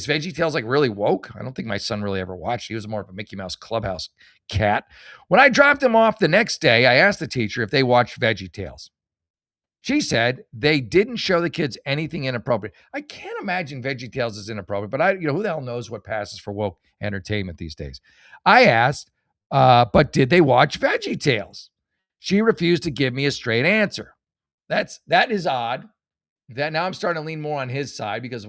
Veggie Tales like really woke? I don't think my son really ever watched. He was more of a Mickey Mouse Clubhouse cat. When I dropped him off the next day, I asked the teacher if they watched Veggie Tales. She said they didn't show the kids anything inappropriate. I can't imagine Veggie Tales is inappropriate, but who the hell knows what passes for woke entertainment these days? I asked, but did they watch Veggie Tales? She refused to give me a straight answer. That is odd. That now I'm starting to lean more on his side because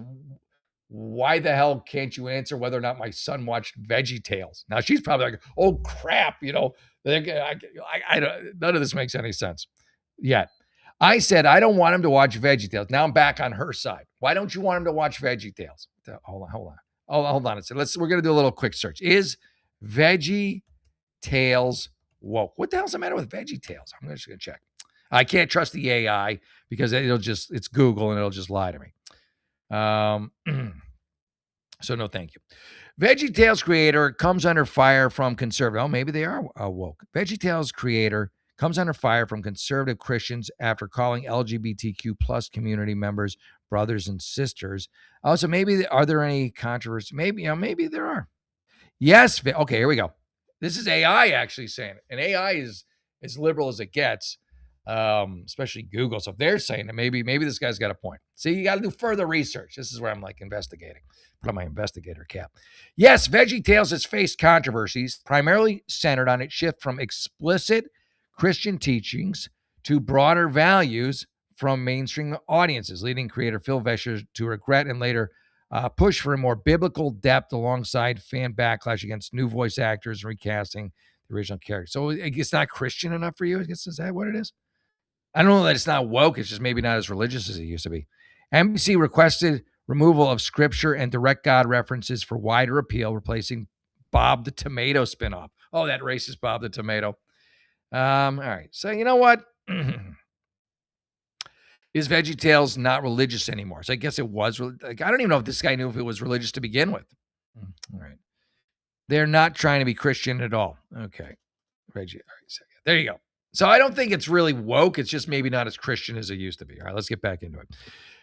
why the hell can't you answer whether or not my son watched Veggie Tales? Now she's probably like, oh crap, I don't, none of this makes any sense yet. I said I don't want him to watch Veggie Tales. Now I'm back on her side. Why don't you want him to watch Veggie Tales? Hold on a second. We're gonna do a little quick search. Is Veggie Tales woke? What the hell's the matter with Veggie Tales? I'm just gonna check. I can't trust the AI because it's Google and it'll just lie to me. So no, thank you. Veggie Tales creator comes under fire from conservative. Oh, maybe they are woke. Veggie Tales creator comes under fire from conservative Christians after calling LGBTQ plus community members brothers and sisters. Oh, so maybe are there any controversy? Maybe there are. Yes. Okay, here we go. This is AI actually saying it, and AI is as liberal as it gets, especially Google. So if they're saying that, maybe this guy's got a point. See, you got to do further research. This is where I'm like investigating. Put on my investigator cap. Yes, Veggie Tales has faced controversies, primarily centered on its shift from explicit Christian teachings to broader values from mainstream audiences, leading creator Phil Vischer to regret and later push for a more biblical depth alongside fan backlash against new voice actors recasting the original character. So it's not Christian enough for you? I guess is that what it is? I don't know that it's not woke. It's just maybe not as religious as it used to be. NBC requested removal of scripture and direct God references for wider appeal, replacing Bob the Tomato spinoff. Oh, that racist Bob the Tomato. All right. So you know what? Is Veggie Tales not religious anymore? So I guess it was. I don't even know if this guy knew if it was religious to begin with. All right. They're not trying to be Christian at all. Okay. Veggie. All right. So there you go. So I don't think it's really woke. It's just maybe not as Christian as it used to be. All right. Let's get back into it.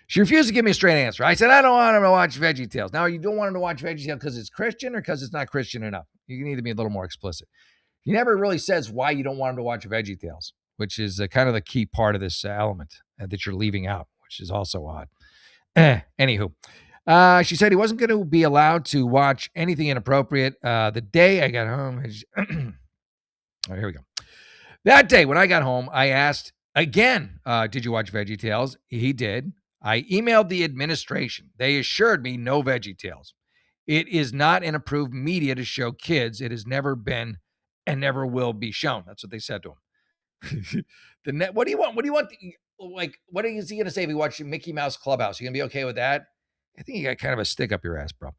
She refused to give me a straight answer. I said, I don't want him to watch Veggie Tales. Now, you don't want him to watch Veggie Tales because it's Christian or because it's not Christian enough? You need to be a little more explicit. He never really says why you don't want him to watch Veggie Tales, which is kind of the key part of this element that you're leaving out, which is also odd. Anywho, she said he wasn't going to be allowed to watch anything inappropriate. The day I got home, all right, here we go. That day when I got home, I asked again, did you watch Veggie Tales? He did. I emailed the administration. They assured me no Veggie Tales. It is not an approved media to show kids. It has never been and never will be shown. That's what they said to him. What do you want? What do you want? Like, what is he going to say if he watched Mickey Mouse Clubhouse? You going to be okay with that? I think you got kind of a stick up your ass, bro.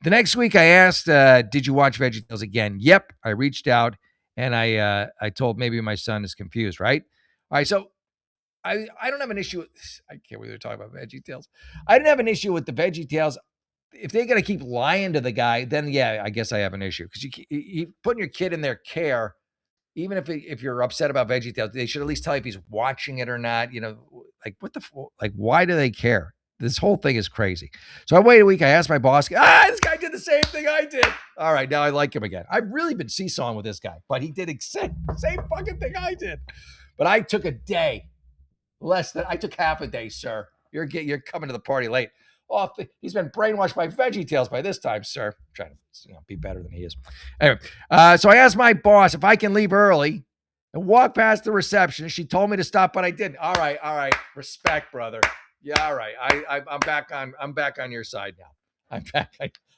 The next week I asked, did you watch Veggie Tales again? Yep. I reached out and I told maybe my son is confused, right? All right. So I don't have an issue with this. I can't believe they're talking about Veggie Tales. I didn't have an issue with the Veggie Tales. If they're going to keep lying to the guy, then yeah, I guess I have an issue. Because you putting your kid in their care, even if you're upset about Veggie Tales, they should at least tell you if he's watching it or not. Like why do they care? This whole thing is crazy. So I waited a week. I asked my boss, this guy did the same thing I did. All right, now I like him again. I've really been seesawing with this guy, but he did the same fucking thing I did. But I took a day. I took half a day, sir. You're coming to the party late. Oh, he's been brainwashed by Veggie Tales by this time, sir. I'm trying to be better than he is. Anyway, so I asked my boss if I can leave early and walk past the reception. She told me to stop, but I didn't. All right. Respect, brother. Yeah, all right. I'm back on your side now. I'm back.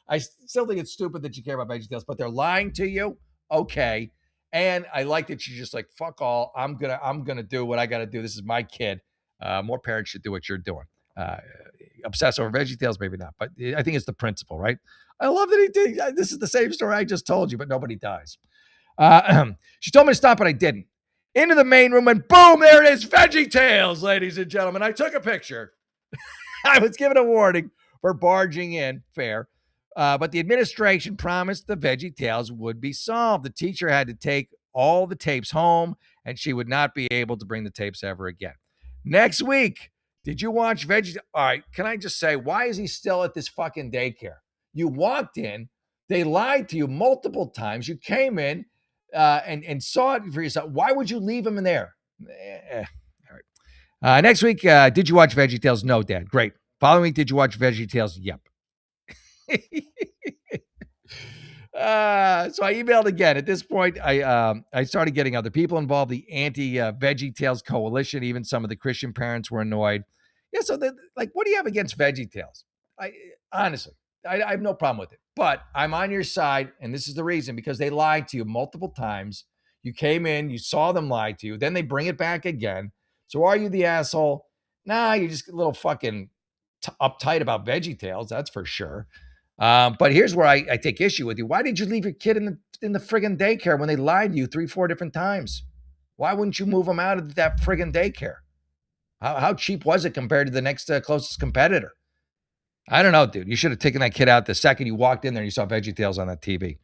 I still think it's stupid that you care about Veggie Tales, but they're lying to you. Okay. And I like that you're just like, fuck all. I'm gonna do what I gotta do. This is my kid. More parents should do what you're doing. Obsess over Veggie Tales, maybe not, but I think it's the principle, right? I love that he did. This is the same story I just told you, but nobody dies. She told me to stop, but I didn't. into the main room, and boom, there it is, Veggie Tales, ladies and gentlemen. I took a picture. I was given a warning for barging in, fair. But the administration promised the Veggie Tales would be solved. The teacher had to take all the tapes home, and she would not be able to bring the tapes ever again. Next week, did you watch Veggie? All right, can I just say, why is he still at this fucking daycare? You walked in, they lied to you multiple times. You came in and saw it for yourself. Why would you leave him in there? All right. Next week, did you watch Veggie Tales? No, Dad. Great. Following week, did you watch Veggie Tales? Yep. So I emailed again. At this point, I started getting other people involved. The anti Veggie Tales coalition, even some of the Christian parents were annoyed. Yeah. So like, what do you have against Veggie Tales? I honestly, I have no problem with it. But I'm on your side, and this is the reason, because they lied to you multiple times. You came in, you saw them lie to you, then they bring it back again. So are you the asshole? Nah, you're just a little fucking uptight about Veggie Tales, that's for sure. But here's where I take issue with you. Why did you leave your kid in the friggin' daycare when they lied to you 3-4 different times? Why wouldn't you move them out of that friggin' daycare? How cheap was it compared to the next closest competitor? I don't know, dude. You should have taken that kid out the second you walked in there and you saw Veggie Tales on that TV.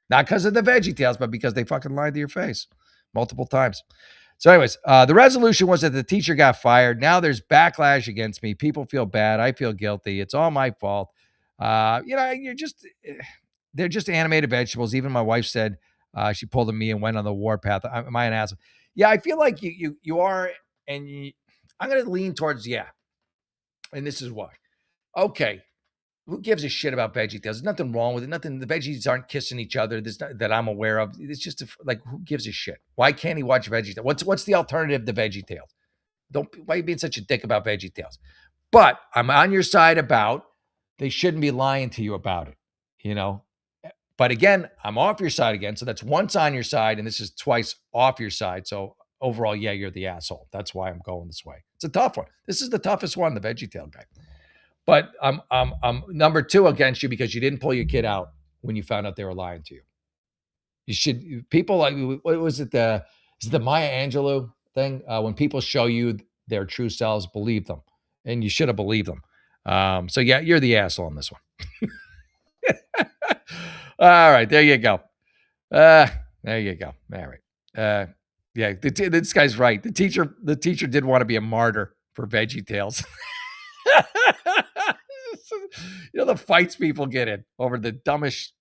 Not because of the Veggie Tales, but because they fucking lied to your face multiple times. So, anyways, the resolution was that the teacher got fired. Now there's backlash against me. People feel bad. I feel guilty. It's all my fault. They're just animated vegetables. Even my wife said she pulled a me and went on the warpath. Am I an asshole? Yeah, I feel like you are, and I'm going to lean towards yeah, and this is why. Okay, who gives a shit about Veggie Tales? There's nothing wrong with it. Nothing. The veggies aren't kissing each other. That I'm aware of. It's just like, who gives a shit? Why can't he watch Veggie Tales? What's the alternative to Veggie Tales? Why are you being such a dick about Veggie Tales? But I'm on your side about they shouldn't be lying to you about it, you know. But again, I'm off your side again. So that's once on your side, and this is twice off your side. So overall, yeah, you're the asshole. That's why I'm going this way. It's a tough one. This is the toughest one, the Veggie Tale guy. But I'm number 2 against you because you didn't pull your kid out when you found out they were lying to you. You should people like what was it the Maya Angelou thing? When people show you their true selves, believe them, and you should have believed them. So yeah, you're the asshole on this one. All right, there you go. There you go. All right. Yeah, this guy's right. The teacher did want to be a martyr for Veggie Tales. You know, the fights people get in over the dumbest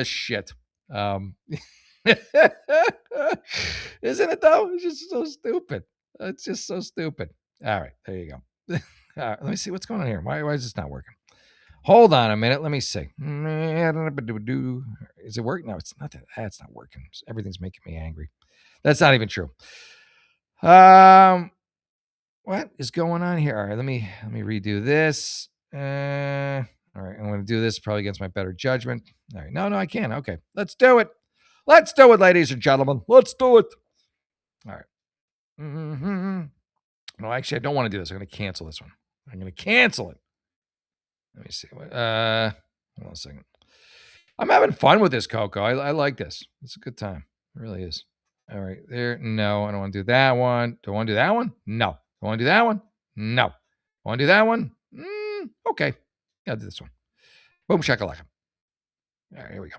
shit. Isn't it though? It's just so stupid. It's just so stupid. All right, there you go. All right, let me see what's going on here. Why is this not working? Hold on a minute. Let me see. Is it working? No, it's not that. That's not working. Everything's making me angry. That's not even true. What is going on here? All right, let me redo this. All right, I'm going to do this probably against my better judgment. All right, no, I can't. Okay, let's do it. Let's do it, ladies and gentlemen. Let's do it. All right. No, actually, I don't want to do this. I'm going to cancel this one. I'm going to cancel it. Let me see. Hold on a second. I'm having fun with this, Coco. I like this. It's a good time. It really is. All right, there. No, I don't want to do that one. Do I want to do that one? No. Do I want to do that one? No. I want to do that one? Okay. I'll do this one. Boom shakalaka. All right, here we go.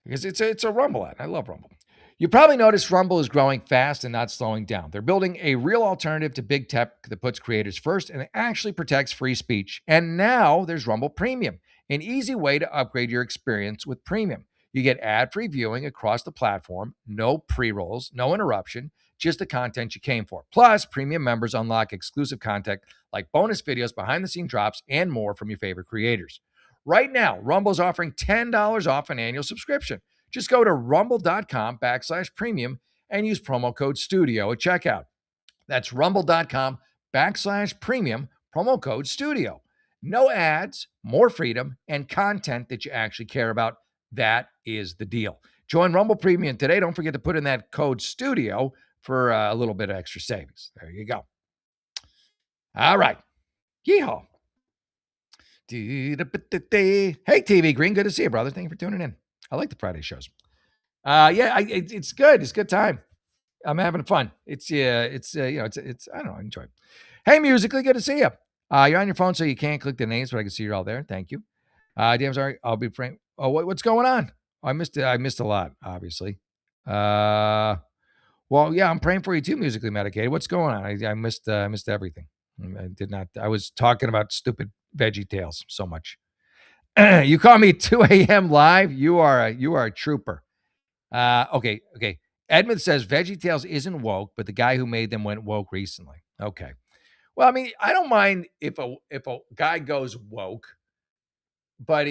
Because it's a Rumble ad. I love Rumble. You probably noticed Rumble is growing fast and not slowing down. They're building a real alternative to big tech that puts creators first and actually protects free speech. And now there's Rumble Premium, an easy way to upgrade your experience with Premium. You get ad-free viewing across the platform, no pre-rolls, no interruption, just the content you came for. Plus, Premium members unlock exclusive content like bonus videos, behind-the-scenes drops, and more from your favorite creators. Right now, Rumble's offering $10 off an annual subscription. Just go to rumble.com/premium and use promo code STUDIO at checkout. That's rumble.com/premium, promo code STUDIO. No ads, more freedom, and content that you actually care about. That is the deal. Join Rumble Premium today. Don't forget to put in that code STUDIO for a little bit of extra savings. There you go. All right. Yeehaw. Hey, TV Green. Good to see you, brother. Thank you for tuning in. I like the Friday shows. It's good. It's a good time. I'm having fun. It's I don't know, I enjoy it. Hey, Musically, good to see you. You're on your phone, so you can't click the names, but I can see you're all there. Thank you. DM, sorry, I'll be frank. Oh, what's going on? Oh, I missed it. I missed a lot, obviously. Well, yeah, I'm praying for you too, Musically Medicated. What's going on? I missed everything. I did not. I was talking about stupid Veggie Tales so much. You call me 2 a.m. live. You are a trooper. Okay. Edmund says VeggieTales isn't woke, but the guy who made them went woke recently. Okay. Well, I mean, I don't mind if a guy goes woke, but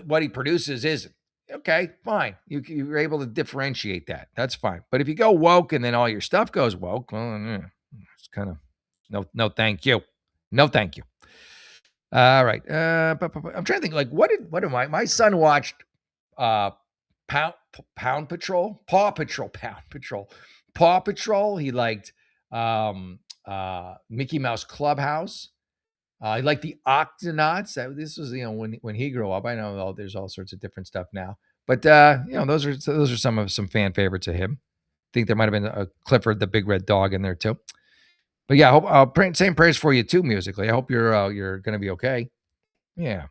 what he produces isn't. Okay, fine. You're able to differentiate that. That's fine. But if you go woke and then all your stuff goes woke, well, it's kind of no, thank you, no, thank you. All right. I'm trying to think. Like, what am I? My son watched uh Pound Patrol, Paw Patrol, Pound Patrol, Paw Patrol. He liked Mickey Mouse Clubhouse. He liked the Octonauts. This was when he grew up. I know there's all sorts of different stuff now, but those are some fan favorites of him. I think there might have been a Clifford the Big Red Dog in there too. But yeah, I hope same prayers for you too. Musically, I hope you're going to be okay. Yeah.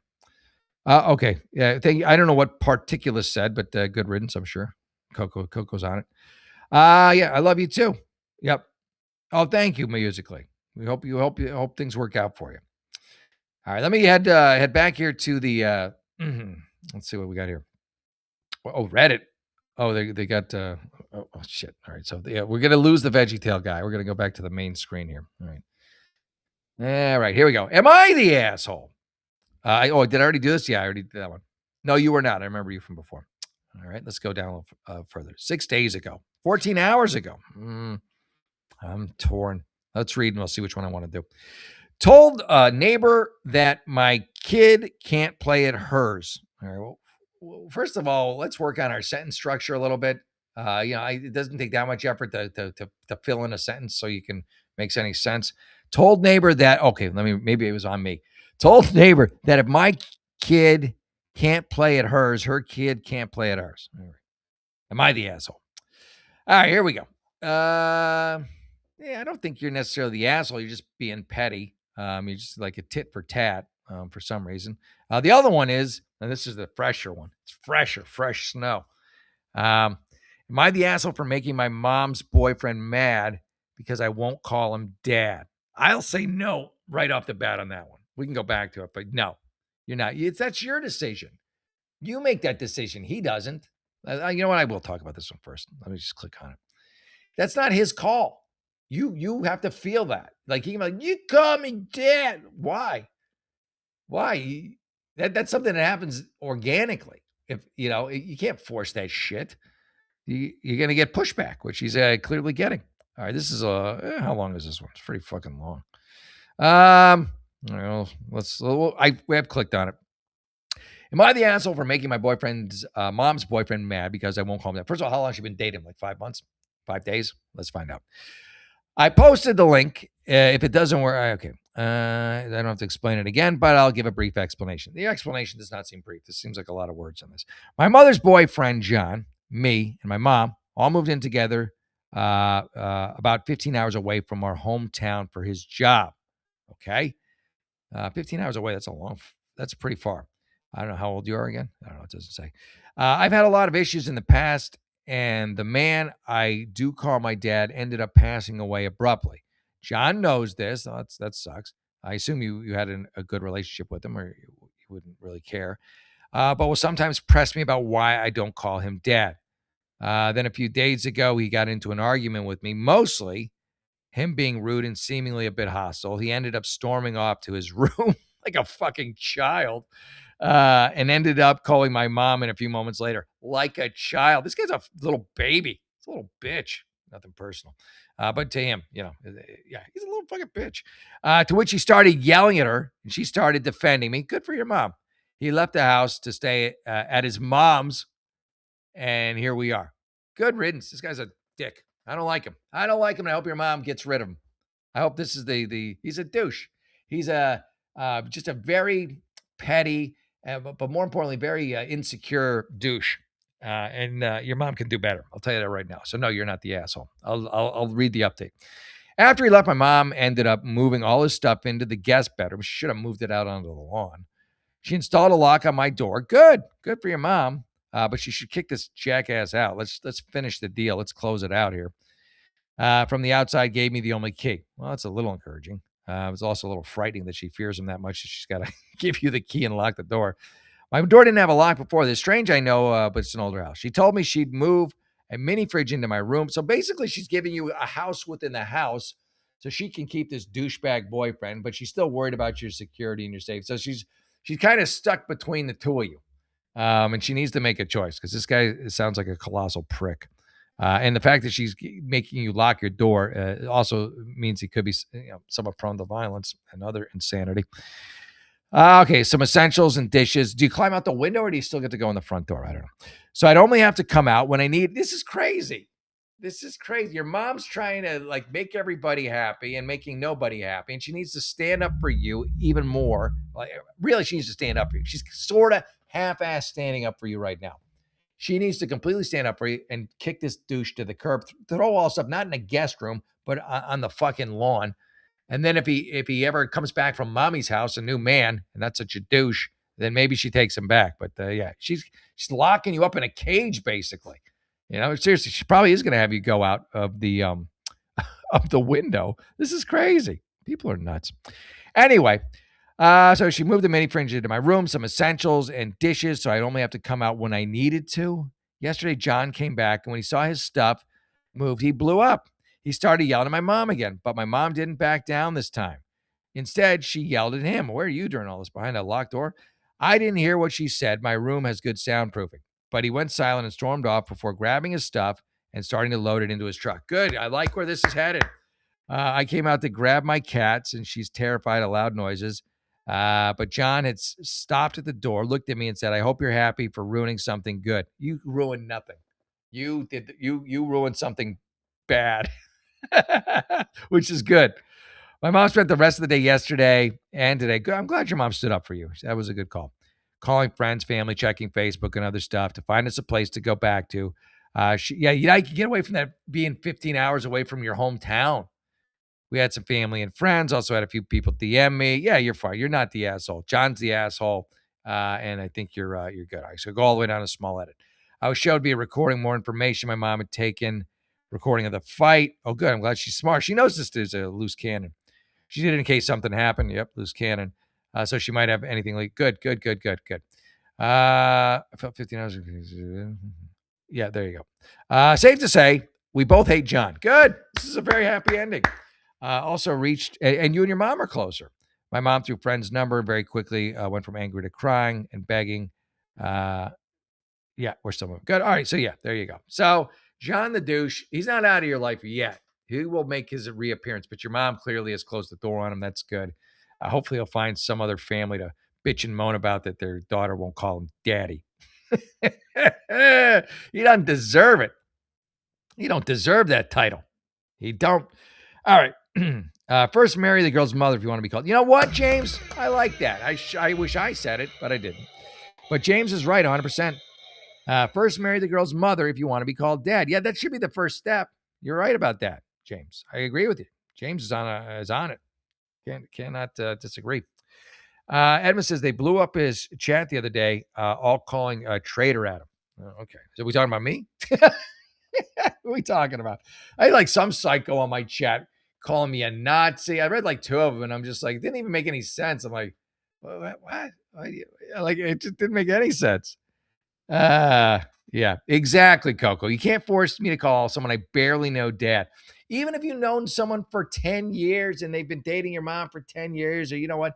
Okay. Yeah. Thank you. I don't know what Particulus said, but good riddance, I'm sure. Coco's on it. Yeah, I love you too. Yep. Oh, thank you, Musically. We hope things work out for you. All right, let me head back here to the let's see what we got here. Oh, Reddit. Oh, they got shit. All right. So yeah, we're gonna lose the VeggieTale guy. We're gonna go back to the main screen here. All right. All right, here we go. Am I the asshole? Did I already do this? Yeah, I already did that one. No, you were not. I remember you from before. All right, let's go down a little further. 6 days ago, 14 hours ago. I'm torn. Let's read and we'll see which one I want to do. Told a neighbor that my kid can't play at hers. All right. Well, first of all, let's work on our sentence structure a little bit. It doesn't take that much effort to fill in a sentence so you can make any sense. Told neighbor that maybe it was on me. Told neighbor that if my kid can't play at hers, her kid can't play at ours. All right. Am I the asshole? All right, here we go. Yeah, I don't think you're necessarily the asshole. You're just being petty. You're just like a tit for tat for some reason. The other one is, and this is the fresher one. It's fresh snow. Am I the asshole for making my mom's boyfriend mad because I won't call him dad? I'll say no right off the bat on that one. We can go back to it, but no, you're not. That's your decision. You make that decision. He doesn't. You know what? I will talk about this one first. Let me just click on it. That's not his call. You have to feel that. Like he can be like, you call me dad. Why? That's something that happens organically. If you can't force that shit. You're gonna get pushback, which he's clearly getting. All right, this is how long is this one? It's pretty fucking long. We have clicked on it. Am I the asshole for making my boyfriend's mom's boyfriend mad because I won't call him that? First of all, how long has she been dating him? Like 5 months? 5 days? Let's find out. I posted the link. If it doesn't work, okay. I don't have to explain it again, but I'll give a brief explanation. The explanation does not seem brief. This seems like a lot of words on this. My mother's boyfriend, John, me, and my mom all moved in together about 15 hours away from our hometown for his job. Okay. 15 hours away. That's pretty far. I don't know how old you are again. I don't know. It doesn't say. I've had a lot of issues in the past, and the man I do call my dad ended up passing away abruptly. John knows this. That sucks. I assume you had a good relationship with him, or you wouldn't really care. But will sometimes press me about why I don't call him dad. Then a few days ago, he got into an argument with me, mostly him being rude and seemingly a bit hostile. He ended up storming off to his room like a fucking child and ended up calling my mom in a few moments later like a child. This guy's a little baby. It's a little bitch. Nothing personal. But to him, yeah, he's a little fucking bitch. To which he started yelling at her, and she started defending me. Good for your mom. He left the house to stay at his mom's, and here we are. Good riddance. This guy's a dick. I don't like him. I hope your mom gets rid of him. I hope this is he's a douche. He's just a very petty, but more importantly, very insecure douche. And your mom can do better. I'll tell you that right now. So no, you're not the asshole. I'll read the update. After he left, my mom ended up moving all his stuff into the guest bedroom. She should have moved it out onto the lawn. She installed a lock on my door. Good for your mom. But she should kick this jackass out. Let's finish the deal. Let's close it out here. From the outside, gave me the only key. Well, that's a little encouraging. It was also a little frightening that she fears him that much that she's got to give you the key and lock the door. My door didn't have a lock before this. Strange, I know, but it's an older house. She told me she'd move a mini fridge into my room. So basically, she's giving you a house within the house so she can keep this douchebag boyfriend, but she's still worried about your security and your safety. So she's kind of stuck between the two of you. And she needs to make a choice because this guy sounds like a colossal prick. And the fact that she's making you lock your door also means he could be somewhat prone to violence and other insanity. Okay, some essentials and dishes. Do you climb out the window or do you still get to go in the front door? I don't know. So I'd only have to come out when I need. This is crazy. This is crazy. Your mom's trying to like make everybody happy and making nobody happy, and she needs to stand up for you even more. Like, really, she needs to stand up for you. She's sort of half-ass standing up for you right now. She needs to completely stand up for you and kick this douche to the curb. Throw all stuff, not in a guest room, but on the fucking lawn. And then if he ever comes back from mommy's house, a new man, and that's such a douche, then maybe she takes him back. But yeah, she's locking you up in a cage, basically. Seriously, she probably is going to have you go out of the of the window. This is crazy. People are nuts. Anyway, so she moved the mini fridge into my room, some essentials and dishes, so I'd only have to come out when I needed to. Yesterday, John came back, and when he saw his stuff moved, he blew up. He started yelling at my mom again, but my mom didn't back down this time. Instead, she yelled at him. Where are you during all this? Behind a locked door? I didn't hear what she said. My room has good soundproofing. But he went silent and stormed off before grabbing his stuff and starting to load it into his truck. Good. I like where this is headed. I came out to grab my cats, and she's terrified of loud noises. But John had stopped at the door, looked at me, and said, "I hope you're happy for ruining something good." You ruined nothing. You ruined something bad, which is good. My mom spent the rest of the day yesterday and today. I'm glad your mom stood up for you. That was a good call. Calling friends, family, checking Facebook and other stuff to find us a place to go back to. You can get away from that being 15 hours away from your hometown. We had some family and friends. Also had a few people DM me. Yeah, you're fine. You're not the asshole. John's the asshole, and I think you're good. All right, so go all the way down to small edit. I was showed via recording more information my mom had taken, recording of the fight. Oh, good. I'm glad she's smart. She knows this dude's a loose cannon. She did it in case something happened. Yep, loose cannon. So she might have anything like good. I felt 15 hours. Yeah, there you go. Safe to say, we both hate John. Good. This is a very happy ending. Also reached, and you and your mom are closer. My mom, through friend's number, very quickly went from angry to crying and begging. Yeah, we're still moving. Good. All right. So, yeah, there you go. So, John the douche, he's not out of your life yet. He will make his reappearance, but your mom clearly has closed the door on him. That's good. Hopefully, he'll find some other family to bitch and moan about that their daughter won't call him daddy. He doesn't deserve it. He don't deserve that title. He don't. All right. First, marry the girl's mother if you want to be called. You know what, James? I like that. I wish I said it, but I didn't. But James is right, 100%. First, marry the girl's mother if you want to be called dad. Yeah, that should be the first step. You're right about that, James. I agree with you. James is on it. Cannot disagree. Edmund says they blew up his chat the other day, all calling a traitor at him. Okay. So we talking about me? What are we talking about? I had like some psycho on my chat calling me a Nazi. I read like 2 of them, and I'm just like, it didn't even make any sense. I'm like, what? Like, it just didn't make any sense. Yeah, exactly, Coco. You can't force me to call someone I barely know dad. Even if you've known someone for 10 years and they've been dating your mom for 10 years, or you know what?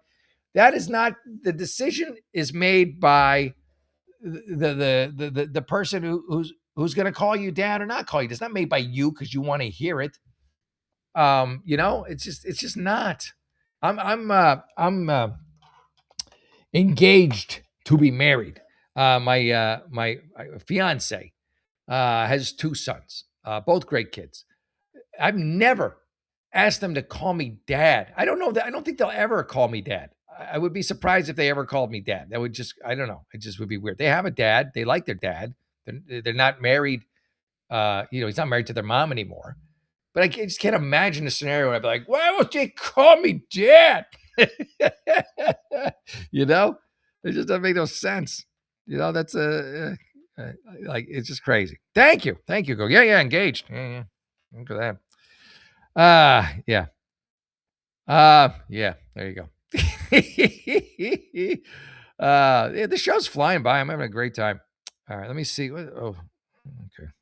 That is not, the decision is made by the person who's going to call you dad or not call you. It's not made by you because you want to hear it. It's just not. I'm engaged to be married. My fiance has 2 sons, both great kids. I've never asked them to call me dad. I don't know that. I don't think they'll ever call me dad. I would be surprised if they ever called me dad. That would just, I don't know. It just would be weird. They have a dad. They like their dad. They're not married. He's not married to their mom anymore. But I just can't imagine a scenario where I'd be like, why would they call me dad? you know, it just doesn't make no sense. That's like, it's just crazy. Thank you. Go. Yeah, engaged. Yeah. Look at that. Yeah. Yeah, there you go. Yeah, the show's flying by. I'm having a great time. All right, let me see. Okay.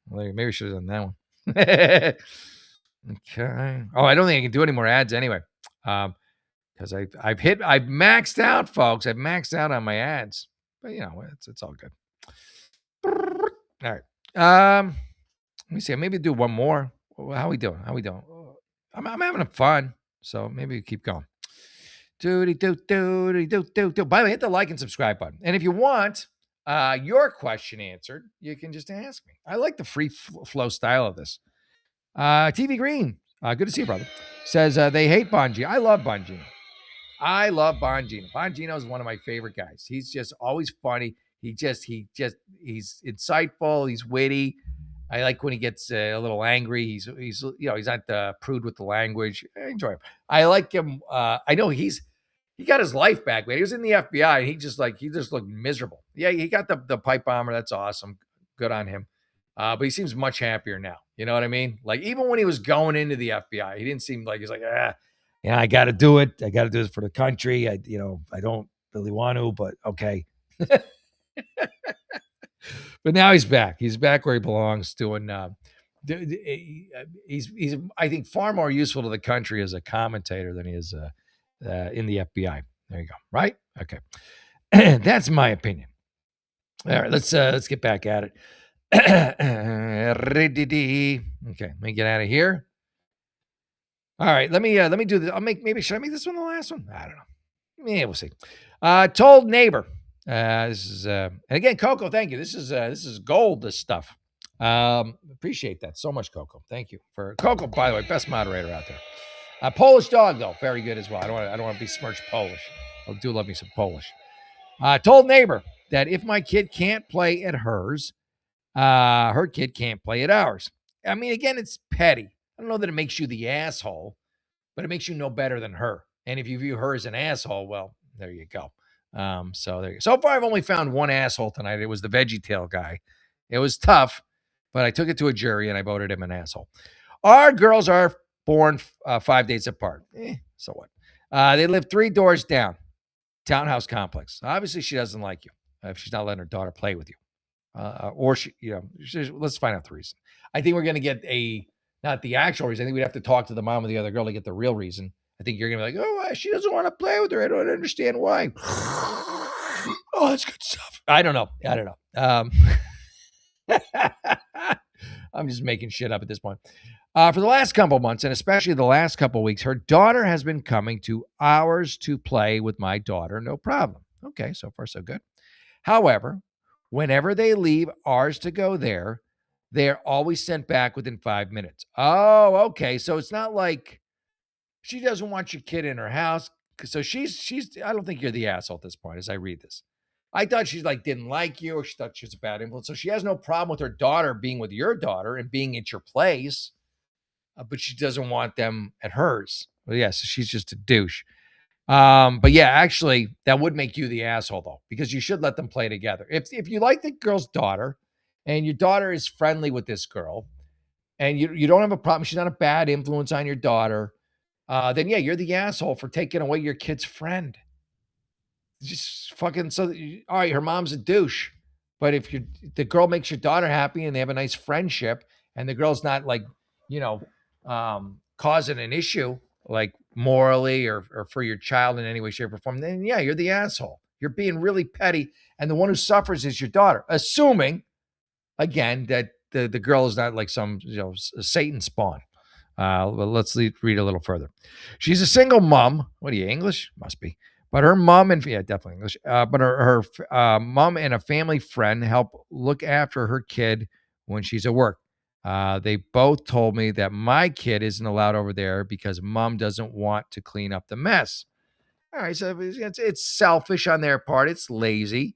Well, maybe I should have done that one. Okay. Oh, I don't think I can do any more ads anyway. Because I've maxed out, folks. I've maxed out on my ads. But it's all good. All right. Let me see. Maybe do one more. How we doing? I'm having fun. So maybe keep going. By the way, hit the like and subscribe button. And if you want your question answered, you can just ask me. I like the free flow style of this. TV Green, good to see you, brother. Says they hate Bongino. I love Bongino. Bongino is one of my favorite guys. He's just always funny. He's insightful. He's witty. I like when he gets a little angry. He's not prude with the language. I enjoy him. I like him. I know he got his life back, man. He was in the FBI. And he just looked miserable. Yeah, he got the pipe bomber. That's awesome. Good on him. But he seems much happier now. You know what I mean? Like, even when he was going into the FBI, he didn't seem like he's like, I got to do it. I got to do this for the country. I don't really want to, but okay. But now he's back. He's back where he belongs, doing. He's I think far more useful to the country as a commentator than he is in the FBI. There you go. Right? Okay. That's my opinion. All right, let's get back at it. Okay, let me get out of here. All right, let me do this. Should I make this one the last one? I don't know. Yeah, we'll see. Told neighbor. This is and again, Coco, thank you. This is gold, this stuff. Appreciate that so much, Coco. Thank you for Coco, by the way, best moderator out there. Polish dog, though, very good as well. I don't want to be smirched Polish. I do love me some Polish. Told neighbor that if my kid can't play at hers, her kid can't play at ours. I mean, again, it's petty. I don't know that it makes you the asshole, but it makes you no better than her. And if you view her as an asshole, well, there you go. So there you go. So far, I've only found one asshole tonight. It was the VeggieTale guy. It was tough, but I took it to a jury and I voted him an asshole. Our girls are born 5 days apart. So what? They live 3 doors down. Townhouse complex. Obviously, she doesn't like you if she's not letting her daughter play with you. Or let's find out the reason. I think we're going to get not the actual reason. I think we'd have to talk to the mom of the other girl to get the real reason. I think you're going to be like, oh, she doesn't want to play with her. I don't understand why. Oh, that's good stuff. I don't know. I'm just making shit up at this point. For the last couple months, and especially the last couple weeks, her daughter has been coming to ours to play with my daughter. No problem. Okay, so far so good. However, whenever they leave ours to go there, they're always sent back within 5 minutes. Oh, okay. So it's not like she doesn't want your kid in her house. So she's I don't think you're the asshole at this point as I read this. I thought she didn't like you, or she thought she was a bad influence. So she has no problem with her daughter being with your daughter and being at your place, but she doesn't want them at hers. Well, yeah, so she's just a douche. But yeah, actually, that would make you the asshole though, because you should let them play together. If you like the girl's daughter, and your daughter is friendly with this girl, and you don't have a problem, she's not a bad influence on your daughter, then yeah, you're the asshole for taking away your kid's friend. Just fucking all right, her mom's a douche, but if the girl makes your daughter happy and they have a nice friendship, and the girl's not like, causing an issue like morally or for your child in any way, shape, or form, then yeah, you're the asshole. You're being really petty, and the one who suffers is your daughter, assuming again that the girl is not like some Satan spawn. But let's read a little further. She's a single mom. What are you, English? Must be. But her mom definitely English. But her mom and a family friend help look after her kid when she's at work. They both told me that my kid isn't allowed over there because mom doesn't want to clean up the mess. All right, so it's selfish on their part. It's lazy.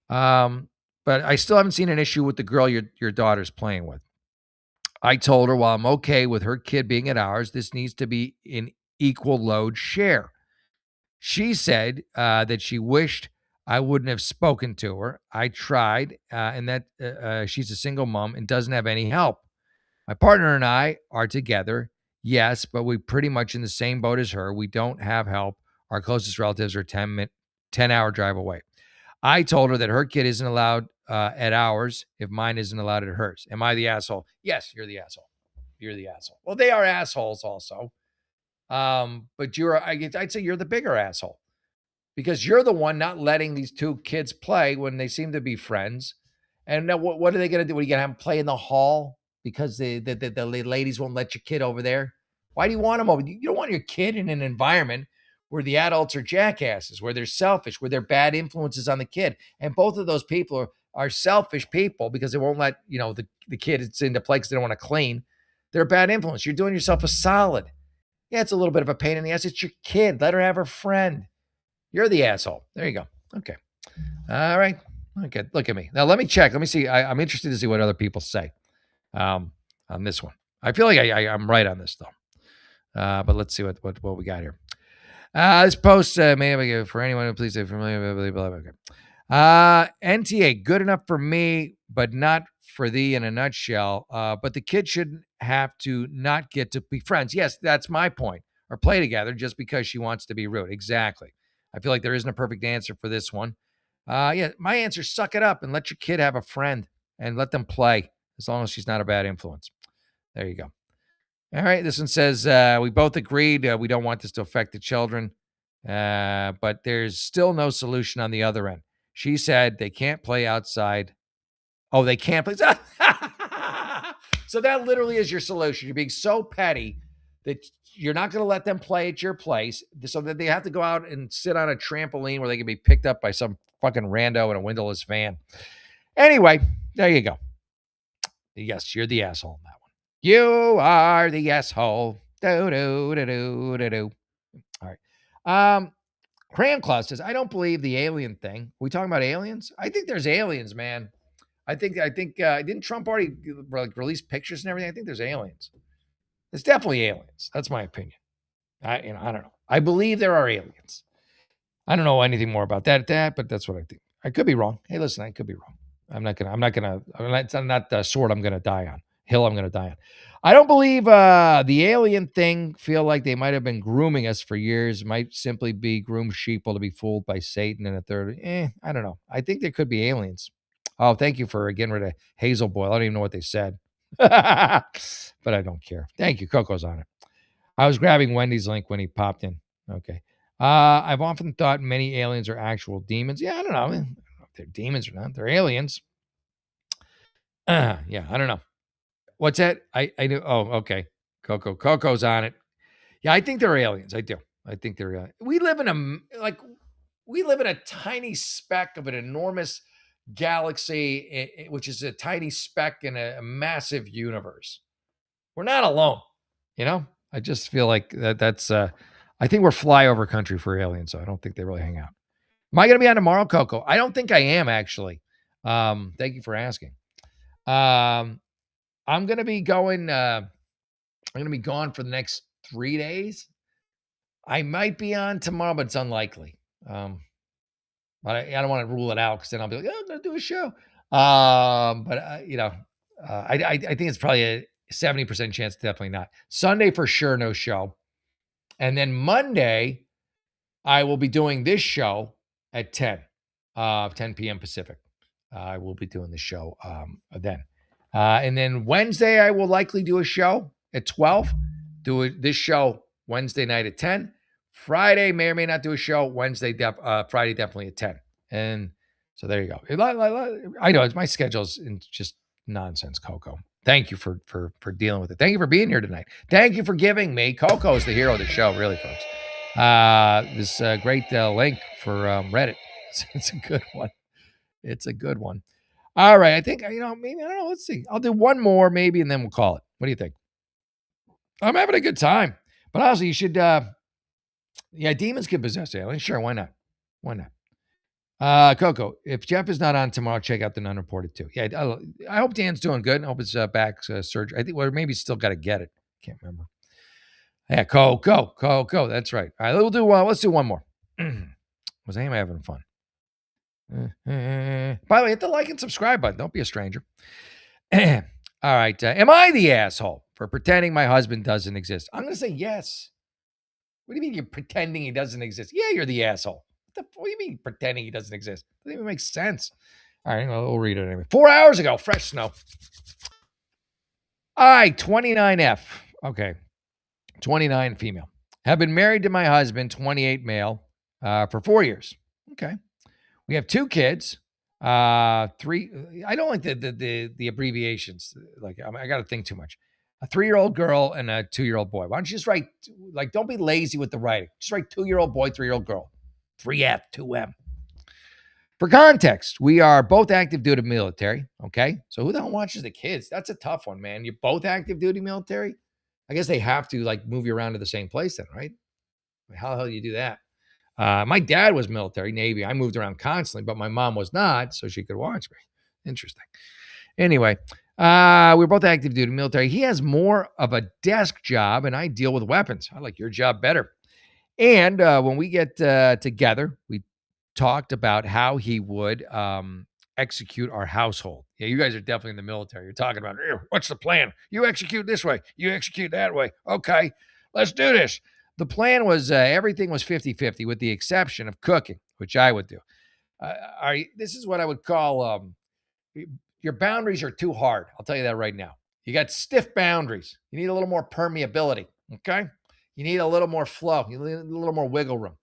But but I still haven't seen an issue with the girl your daughter's playing with. I told her, while I'm okay with her kid being at ours, this needs to be an equal load share. She said that she wished I wouldn't have spoken to her. I tried, and that she's a single mom and doesn't have any help. My partner and I are together, yes, but we're pretty much in the same boat as her. We don't have help. Our closest relatives are 10-hour drive away. I told her that her kid isn't allowed at ours if mine isn't allowed at hers. Am I the asshole? Yes, you're the asshole. You're the asshole. Well, they are assholes also. But I'd say you're the bigger asshole because you're the one not letting these two kids play when they seem to be friends. And now what are they going to do? Are you going to have them play in the hall because the ladies won't let your kid over there? Why do you want them over? You don't want your kid in an environment where the adults are jackasses, where they're selfish, where they're bad influences on the kid. And both of those people are selfish people because they won't let, the kids into play because they don't want to clean. They're a bad influence. You're doing yourself a solid. Yeah, it's a little bit of a pain in the ass. It's your kid. Let her have her friend. You're the asshole. There you go. Okay. All right. Okay. Look at me. Now, let me check. Let me see. I'm interested to see what other people say on this one. I feel like I'm right on this, though. But let's see what we got here. This post may have for anyone who please say familiar. Blah, blah, blah, okay. NTA, good enough for me, but not for thee in a nutshell. But the kid shouldn't have to not get to be friends. Yes, that's my point. Or play together just because she wants to be rude. Exactly. I feel like there isn't a perfect answer for this one. Yeah, my answer, suck it up and let your kid have a friend and let them play as long as she's not a bad influence. There you go. All right. This one says, we both agreed we don't want this to affect the children, but there's still no solution on the other end. She said they can't play outside. Oh, they can't play. So that literally is your solution. You're being so petty that you're not going to let them play at your place so that they have to go out and sit on a trampoline where they can be picked up by some fucking rando in a windowless van. Anyway, there you go. Yes, you're the asshole in that one. You are the asshole. Do, do, do, do, do, do. All right. Cram Claus says, I don't believe the alien thing. Are we talking about aliens? I think there's aliens, man. I think didn't Trump already release pictures and everything? I think there's aliens. There's definitely aliens. That's my opinion. I don't know. I believe there are aliens. I don't know anything more about that, but that's what I think. I could be wrong. Hey, listen, I could be wrong. It's not the sword I'm gonna die on. Hill I'm gonna die on. I don't believe the alien thing. Feel like they might have been grooming us for years. Might simply be groomed sheeple to be fooled by Satan and a third. I don't know. I think there could be aliens. Oh, thank you for getting rid of Hazel Boyle. I don't even know what they said. But I don't care. Thank you. Coco's on it. I was grabbing Wendy's link when he popped in. Okay. I've often thought many aliens are actual demons. Yeah, I don't know. I mean, if they're demons or not. They're aliens. Yeah, I don't know. What's that? I do. Oh, okay. Coco's on it. Yeah, I think they're aliens. I do. I think they're aliens. We live in a tiny speck of an enormous galaxy, which is a tiny speck in a massive universe. We're not alone. I just feel like that's. I think we're flyover country for aliens, so I don't think they really hang out. Am I going to be on tomorrow, Coco? I don't think I am actually. Thank you for asking. I'm going to be going. I'm going to be gone for the next 3 days. I might be on tomorrow, but it's unlikely. But I don't want to rule it out because then I'll be like, oh, I'm going to do a show. But I think it's probably a 70% chance, definitely not. Sunday for sure, no show. And then Monday, I will be doing this show at 10 p.m. Pacific. I will be doing the show then. And then Wednesday, I will likely do a show at 12. This show Wednesday night at 10. Friday, may or may not do a show. Friday, definitely at 10. And so there you go. I know my schedule's just nonsense, Coco. Thank you for dealing with it. Thank you for being here tonight. Thank you for giving me. Coco is the hero of the show, really, folks. This great link for Reddit. It's a good one. It's a good one. All right. I think, maybe, I don't know. Let's see. I'll do one more maybe, and then we'll call it. What do you think? I'm having a good time. But honestly, you should, demons can possess aliens. Sure, why not? Why not? Coco, if Jeff is not on tomorrow, check out the unreported too. Yeah, I hope Dan's doing good. I hope his back surgery. I think, well, maybe he's still got to get it. Can't remember. Yeah, Coco. That's right. All right, we'll do one. Let's do one more. Was I having fun? By the way, hit the like and subscribe button. Don't be a stranger. All right. Am I the asshole for pretending my husband doesn't exist? I'm going to say yes. What do you mean you're pretending he doesn't exist? Yeah, you're the asshole. What do you mean pretending he doesn't exist? Doesn't even make sense. All right, well, we'll read it anyway. 4 hours ago, fresh snow. All right, 29F. Okay, 29 female. Have been married to my husband, 28 male, for 4 years. Okay. We have 2 kids. 3. I don't like the abbreviations. Like I got to think too much. A 3-year-old girl and a 2-year-old boy. Why don't you just write, like, don't be lazy with the writing. Just write 2-year-old boy, 3-year-old girl. 3F, 2M. For context, we are both active duty military. Okay. So who the hell watches the kids? That's a tough one, man. You're both active duty military. I guess they have to like move you around to the same place then, right? How the hell do you do that? My dad was military, Navy. I moved around constantly, but my mom was not, so she could watch me. Interesting. Anyway, we're both active duty military. He has more of a desk job, and I deal with weapons. I like your job better. And when we get together, we talked about how he would execute our household. Yeah, you guys are definitely in the military. You're talking about, what's the plan? You execute this way. You execute that way. Okay, let's do this. The plan was everything was 50-50 with the exception of cooking, which I would do. This is what I would call your boundaries are too hard. I'll tell you that right now. You got stiff boundaries. You need a little more permeability. Okay. You need a little more flow. You need a little more wiggle room.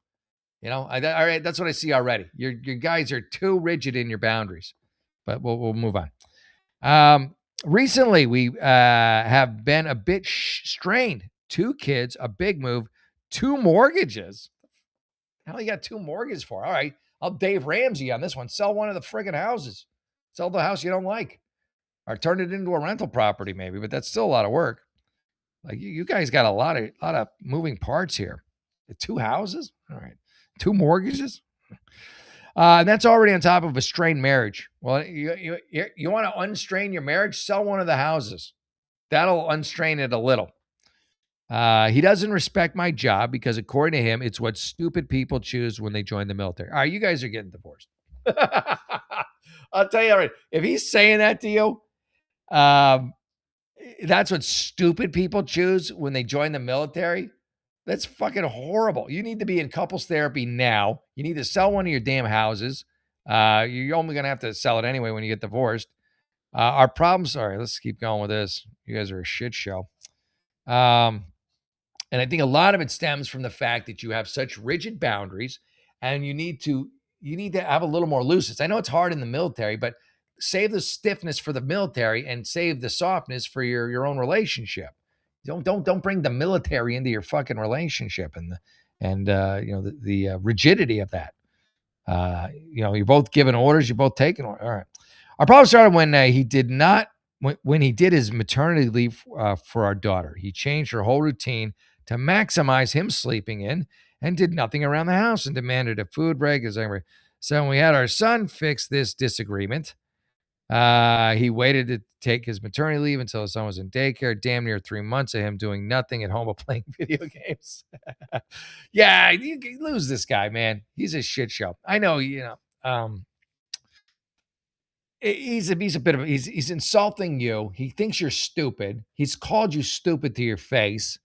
All right. That's what I see already. Your guys are too rigid in your boundaries, but we'll move on. Recently, we have been a bit strained. 2 kids, a big move, 2 mortgages. How you got 2 mortgages for? All right. I'll Dave Ramsey on this one. Sell one of the friggin' houses. Sell the house you don't like. Or turn it into a rental property, maybe, but that's still a lot of work. Like you guys got a lot of moving parts here. The 2 houses? All right. 2 mortgages? And that's already on top of a strained marriage. Well, you want to unstrain your marriage? Sell one of the houses. That'll unstrain it a little. He doesn't respect my job because, according to him, it's what stupid people choose when they join the military. All right, you guys are getting divorced. I'll tell you, all right, if he's saying that to you, that's what stupid people choose when they join the military. That's fucking horrible. You need to be in couples therapy now. You need to sell one of your damn houses. You're only going to have to sell it anyway when you get divorced. Our problems, all right, let's keep going with this. You guys are a shit show. And I think a lot of it stems from the fact that you have such rigid boundaries and you need to have a little more looseness. I know it's hard in the military, but save the stiffness for the military and save the softness for your own relationship. Don't bring the military into your fucking relationship and the rigidity of that. You're both giving orders, you're both taking orders. All right. Our problem started when he did not when he did his maternity leave for our daughter. He changed her whole routine to maximize him sleeping in and did nothing around the house and demanded a food break. So when we had our son fix this disagreement, he waited to take his maternity leave until his son was in daycare. Damn near 3 months of him doing nothing at home but playing video games. Yeah, you lose this guy, man. He's a shit show. I know, he's a bit of he's insulting you. He thinks you're stupid. He's called you stupid to your face.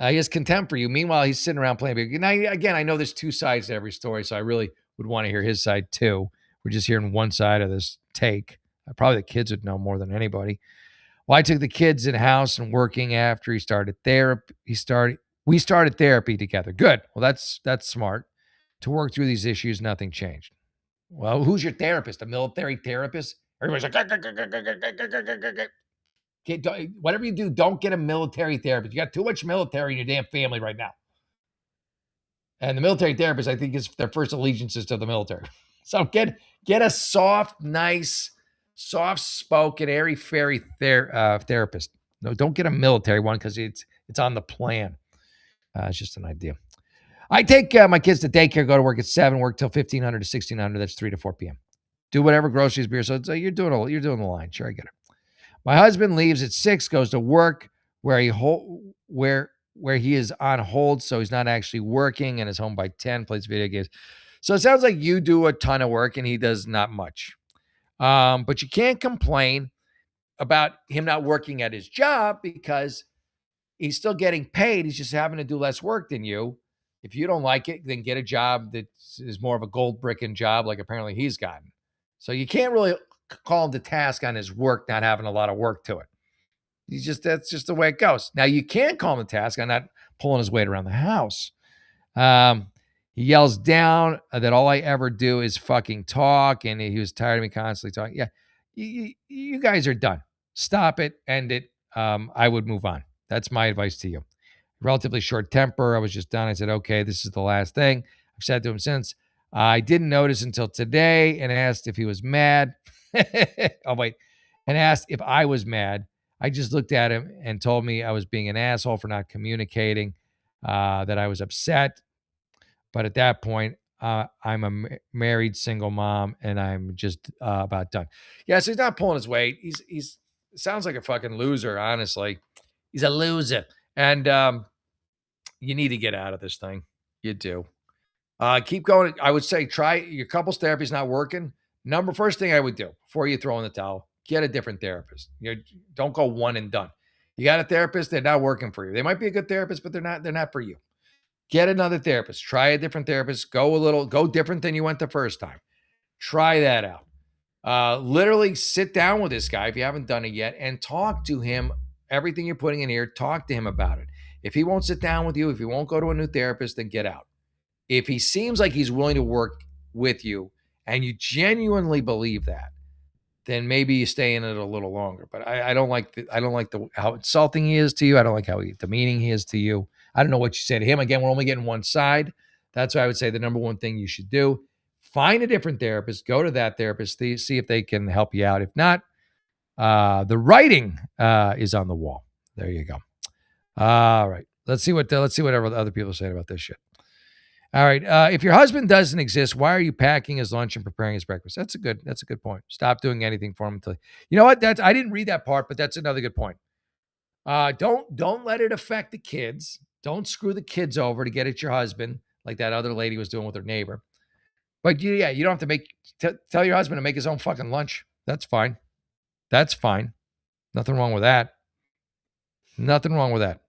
He has contempt for you. Meanwhile, he's sitting around playing video games. Now, again, I know there's 2 sides to every story, so I really would want to hear his side too. We're just hearing one side of this take. Probably the kids would know more than anybody. Well, I took the kids in house and working after he started therapy. We started therapy together. Good. Well, that's smart. To work through these issues, nothing changed. Well, who's your therapist? A military therapist? Everybody's like, whatever you do, don't get a military therapist. You got too much military in your damn family right now. And the military therapist, I think, is their first allegiances to the military. So get a soft, nice, soft-spoken, airy-fairy therapist. No, don't get a military one because it's on the plan. It's just an idea. I take my kids to daycare, go to work at 7, work till 1500 to 1600. That's 3 to 4 p.m. Do whatever groceries, beer. So you're doing the line. Sure, I get it. My husband leaves at 6, goes to work where where he is on hold, so he's not actually working, and is home by 10, plays video games. So it sounds like you do a ton of work and he does not much. But you can't complain about him not working at his job because he's still getting paid. He's just having to do less work than you. If you don't like it, then get a job that is more of a gold bricking job, like apparently he's gotten. So you can't really call him to task on his work not having a lot of work to it. That's just the way it goes. Now you can call him to task on not pulling his weight around the house. He yells down that all I ever do is fucking talk, and he was tired of me constantly talking. Yeah, you guys are done. Stop it, end it. I would move on. That's my advice to you. Relatively short temper. I was just done. I said, okay, this is the last thing. I've said to him since. I didn't notice until today and asked if he was mad. Oh, wait. And asked if I was mad. I just looked at him and told me I was being an asshole for not communicating, that I was upset. But at that point, I'm a married single mom and I'm just about done. Yeah, so he's not pulling his weight. He's sounds like a fucking loser, honestly. He's a loser. And you need to get out of this thing. You do. Keep going. I would say try your couples therapy is not working. First thing I would do before you throw in the towel, get a different therapist. Don't go one and done. You got a therapist, they're not working for you. They might be a good therapist, but they're not for you. Get another therapist. Try a different therapist. Go different than you went the first time. Try that out. Literally sit down with this guy if you haven't done it yet and talk to him. Everything you're putting in here, talk to him about it. If he won't sit down with you, if he won't go to a new therapist, then get out. If he seems like he's willing to work with you and you genuinely believe that, then maybe you stay in it a little longer. But I don't like how insulting he is to you. I don't like how demeaning he is to you. I don't know what you say to him. Again, we're only getting one side. That's why I would say the number one thing you should do: find a different therapist. Go to that therapist. See if they can help you out. If not, the writing is on the wall. There you go. All right. Let's see what other people are saying about this shit. All right. If your husband doesn't exist, why are you packing his lunch and preparing his breakfast? That's a good point. Stop doing anything for him until you know what? I didn't read that part, but that's another good point. Don't let it affect the kids. Don't screw the kids over to get at your husband like that other lady was doing with her neighbor. But you don't have to tell your husband to make his own fucking lunch. That's fine. That's fine. Nothing wrong with that. Nothing wrong with that.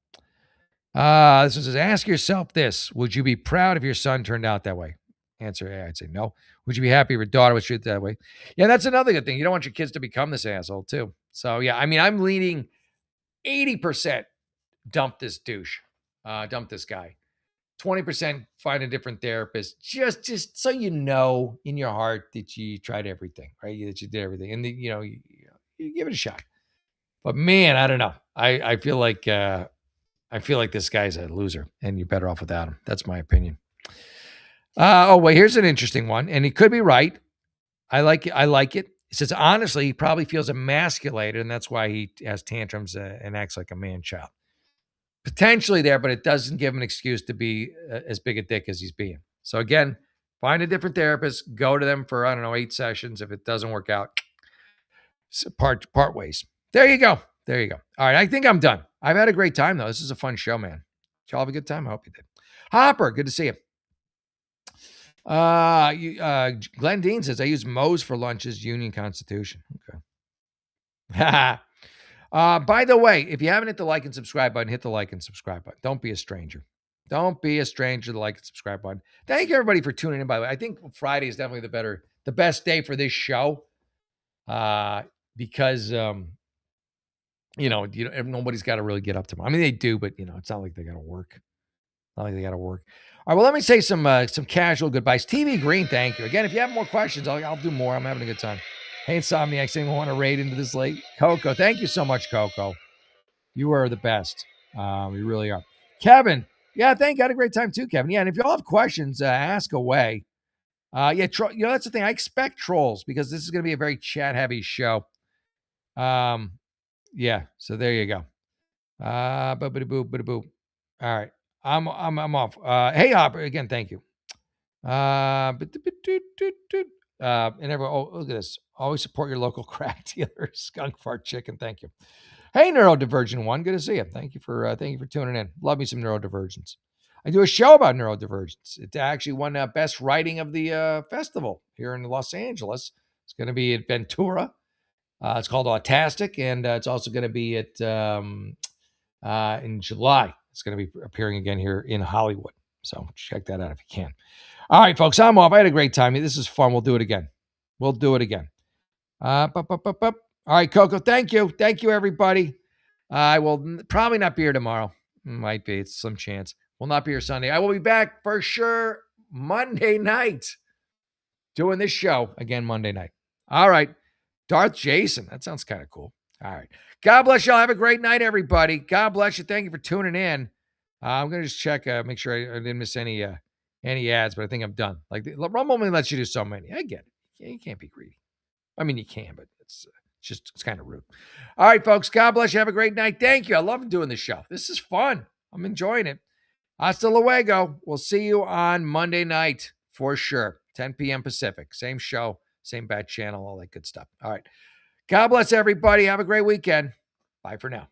This one says, ask yourself this. Would you be proud if your son turned out that way? Answer A, I'd say no. Would you be happy if your daughter was treated that way? Yeah, that's another good thing. You don't want your kids to become this asshole too. So yeah, I mean, I'm leaning 80% dump this douche. Dump this guy. 20% find a different therapist. Just so you know in your heart that you tried everything, right? That you did everything. And you give it a shot. But man, I don't know. I feel like this guy's a loser and you're better off without him. That's my opinion. Wait, here's an interesting one. And he could be right. I like it. He says, honestly, he probably feels emasculated and that's why he has tantrums and acts like a man child. Potentially there, but it doesn't give him an excuse to be as big a dick as he's being. So again, find a different therapist, go to them for, 8 sessions. If it doesn't work out, part ways. There you go. All right. I think I'm done. I've had a great time though. This is a fun show, man. Did y'all have a good time? I hope you did. Hopper, good to see you. Glenn Dean says, I use Moe's for lunches, Union Constitution. Okay. By the way, if you haven't hit the like and subscribe button, hit the like and subscribe button. Don't be a stranger. Don't be a stranger to the like and subscribe button. Thank you everybody for tuning in, by the way. I think Friday is definitely the best day for this show. Because nobody's got to really get up tomorrow. I mean, they do, but it's not like they got to work. All right, well, let me say some casual goodbyes. TV Green, thank you. Again, if you have more questions, I'll do more. I'm having a good time. Hey, Insomniacs, anyone want to raid into this late? Coco, thank you so much, Coco. You are the best. You really are. Kevin, yeah, thank you. I had a great time too, Kevin. Yeah, and if y'all have questions, ask away. That's the thing. I expect trolls because this is going to be a very chat-heavy show. Yeah, so there you go. All right. I'm off. Hey, Hopper, again, thank you. And everyone, oh, look at this. Always support your local crack dealer, Skunk Fart Chicken. Thank you. Hey, Neurodivergent One, good to see you. Thank you for tuning in. Love me some neurodivergence. I do a show about neurodivergence. It actually won best writing of the festival here in Los Angeles. It's going to be at Ventura. It's called Autastic, and it's also going to be at in July. It's going to be appearing again here in Hollywood. So check that out if you can. All right, folks, I'm off. I had a great time. This is fun. We'll do it again. All right, Coco, thank you. Thank you, everybody. I will probably not be here tomorrow. Might be. It's some chance. Will not be here Sunday. I will be back for sure Monday night doing this show again Monday night. All right. Darth Jason. That sounds kind of cool. All right. God bless y'all. Have a great night, everybody. God bless you. Thank you for tuning in. I'm going to just check, make sure I didn't miss any ads, but I think I'm done. Like, Rumble only lets you do so many. I get it. You can't be greedy. I mean, you can, but it's kind of rude. All right, folks. God bless you. Have a great night. Thank you. I love doing this show. This is fun. I'm enjoying it. Hasta luego. We'll see you on Monday night for sure. 10 p.m. Pacific. Same show, same bad channel, all that good stuff. All right. God bless everybody. Have a great weekend. Bye for now.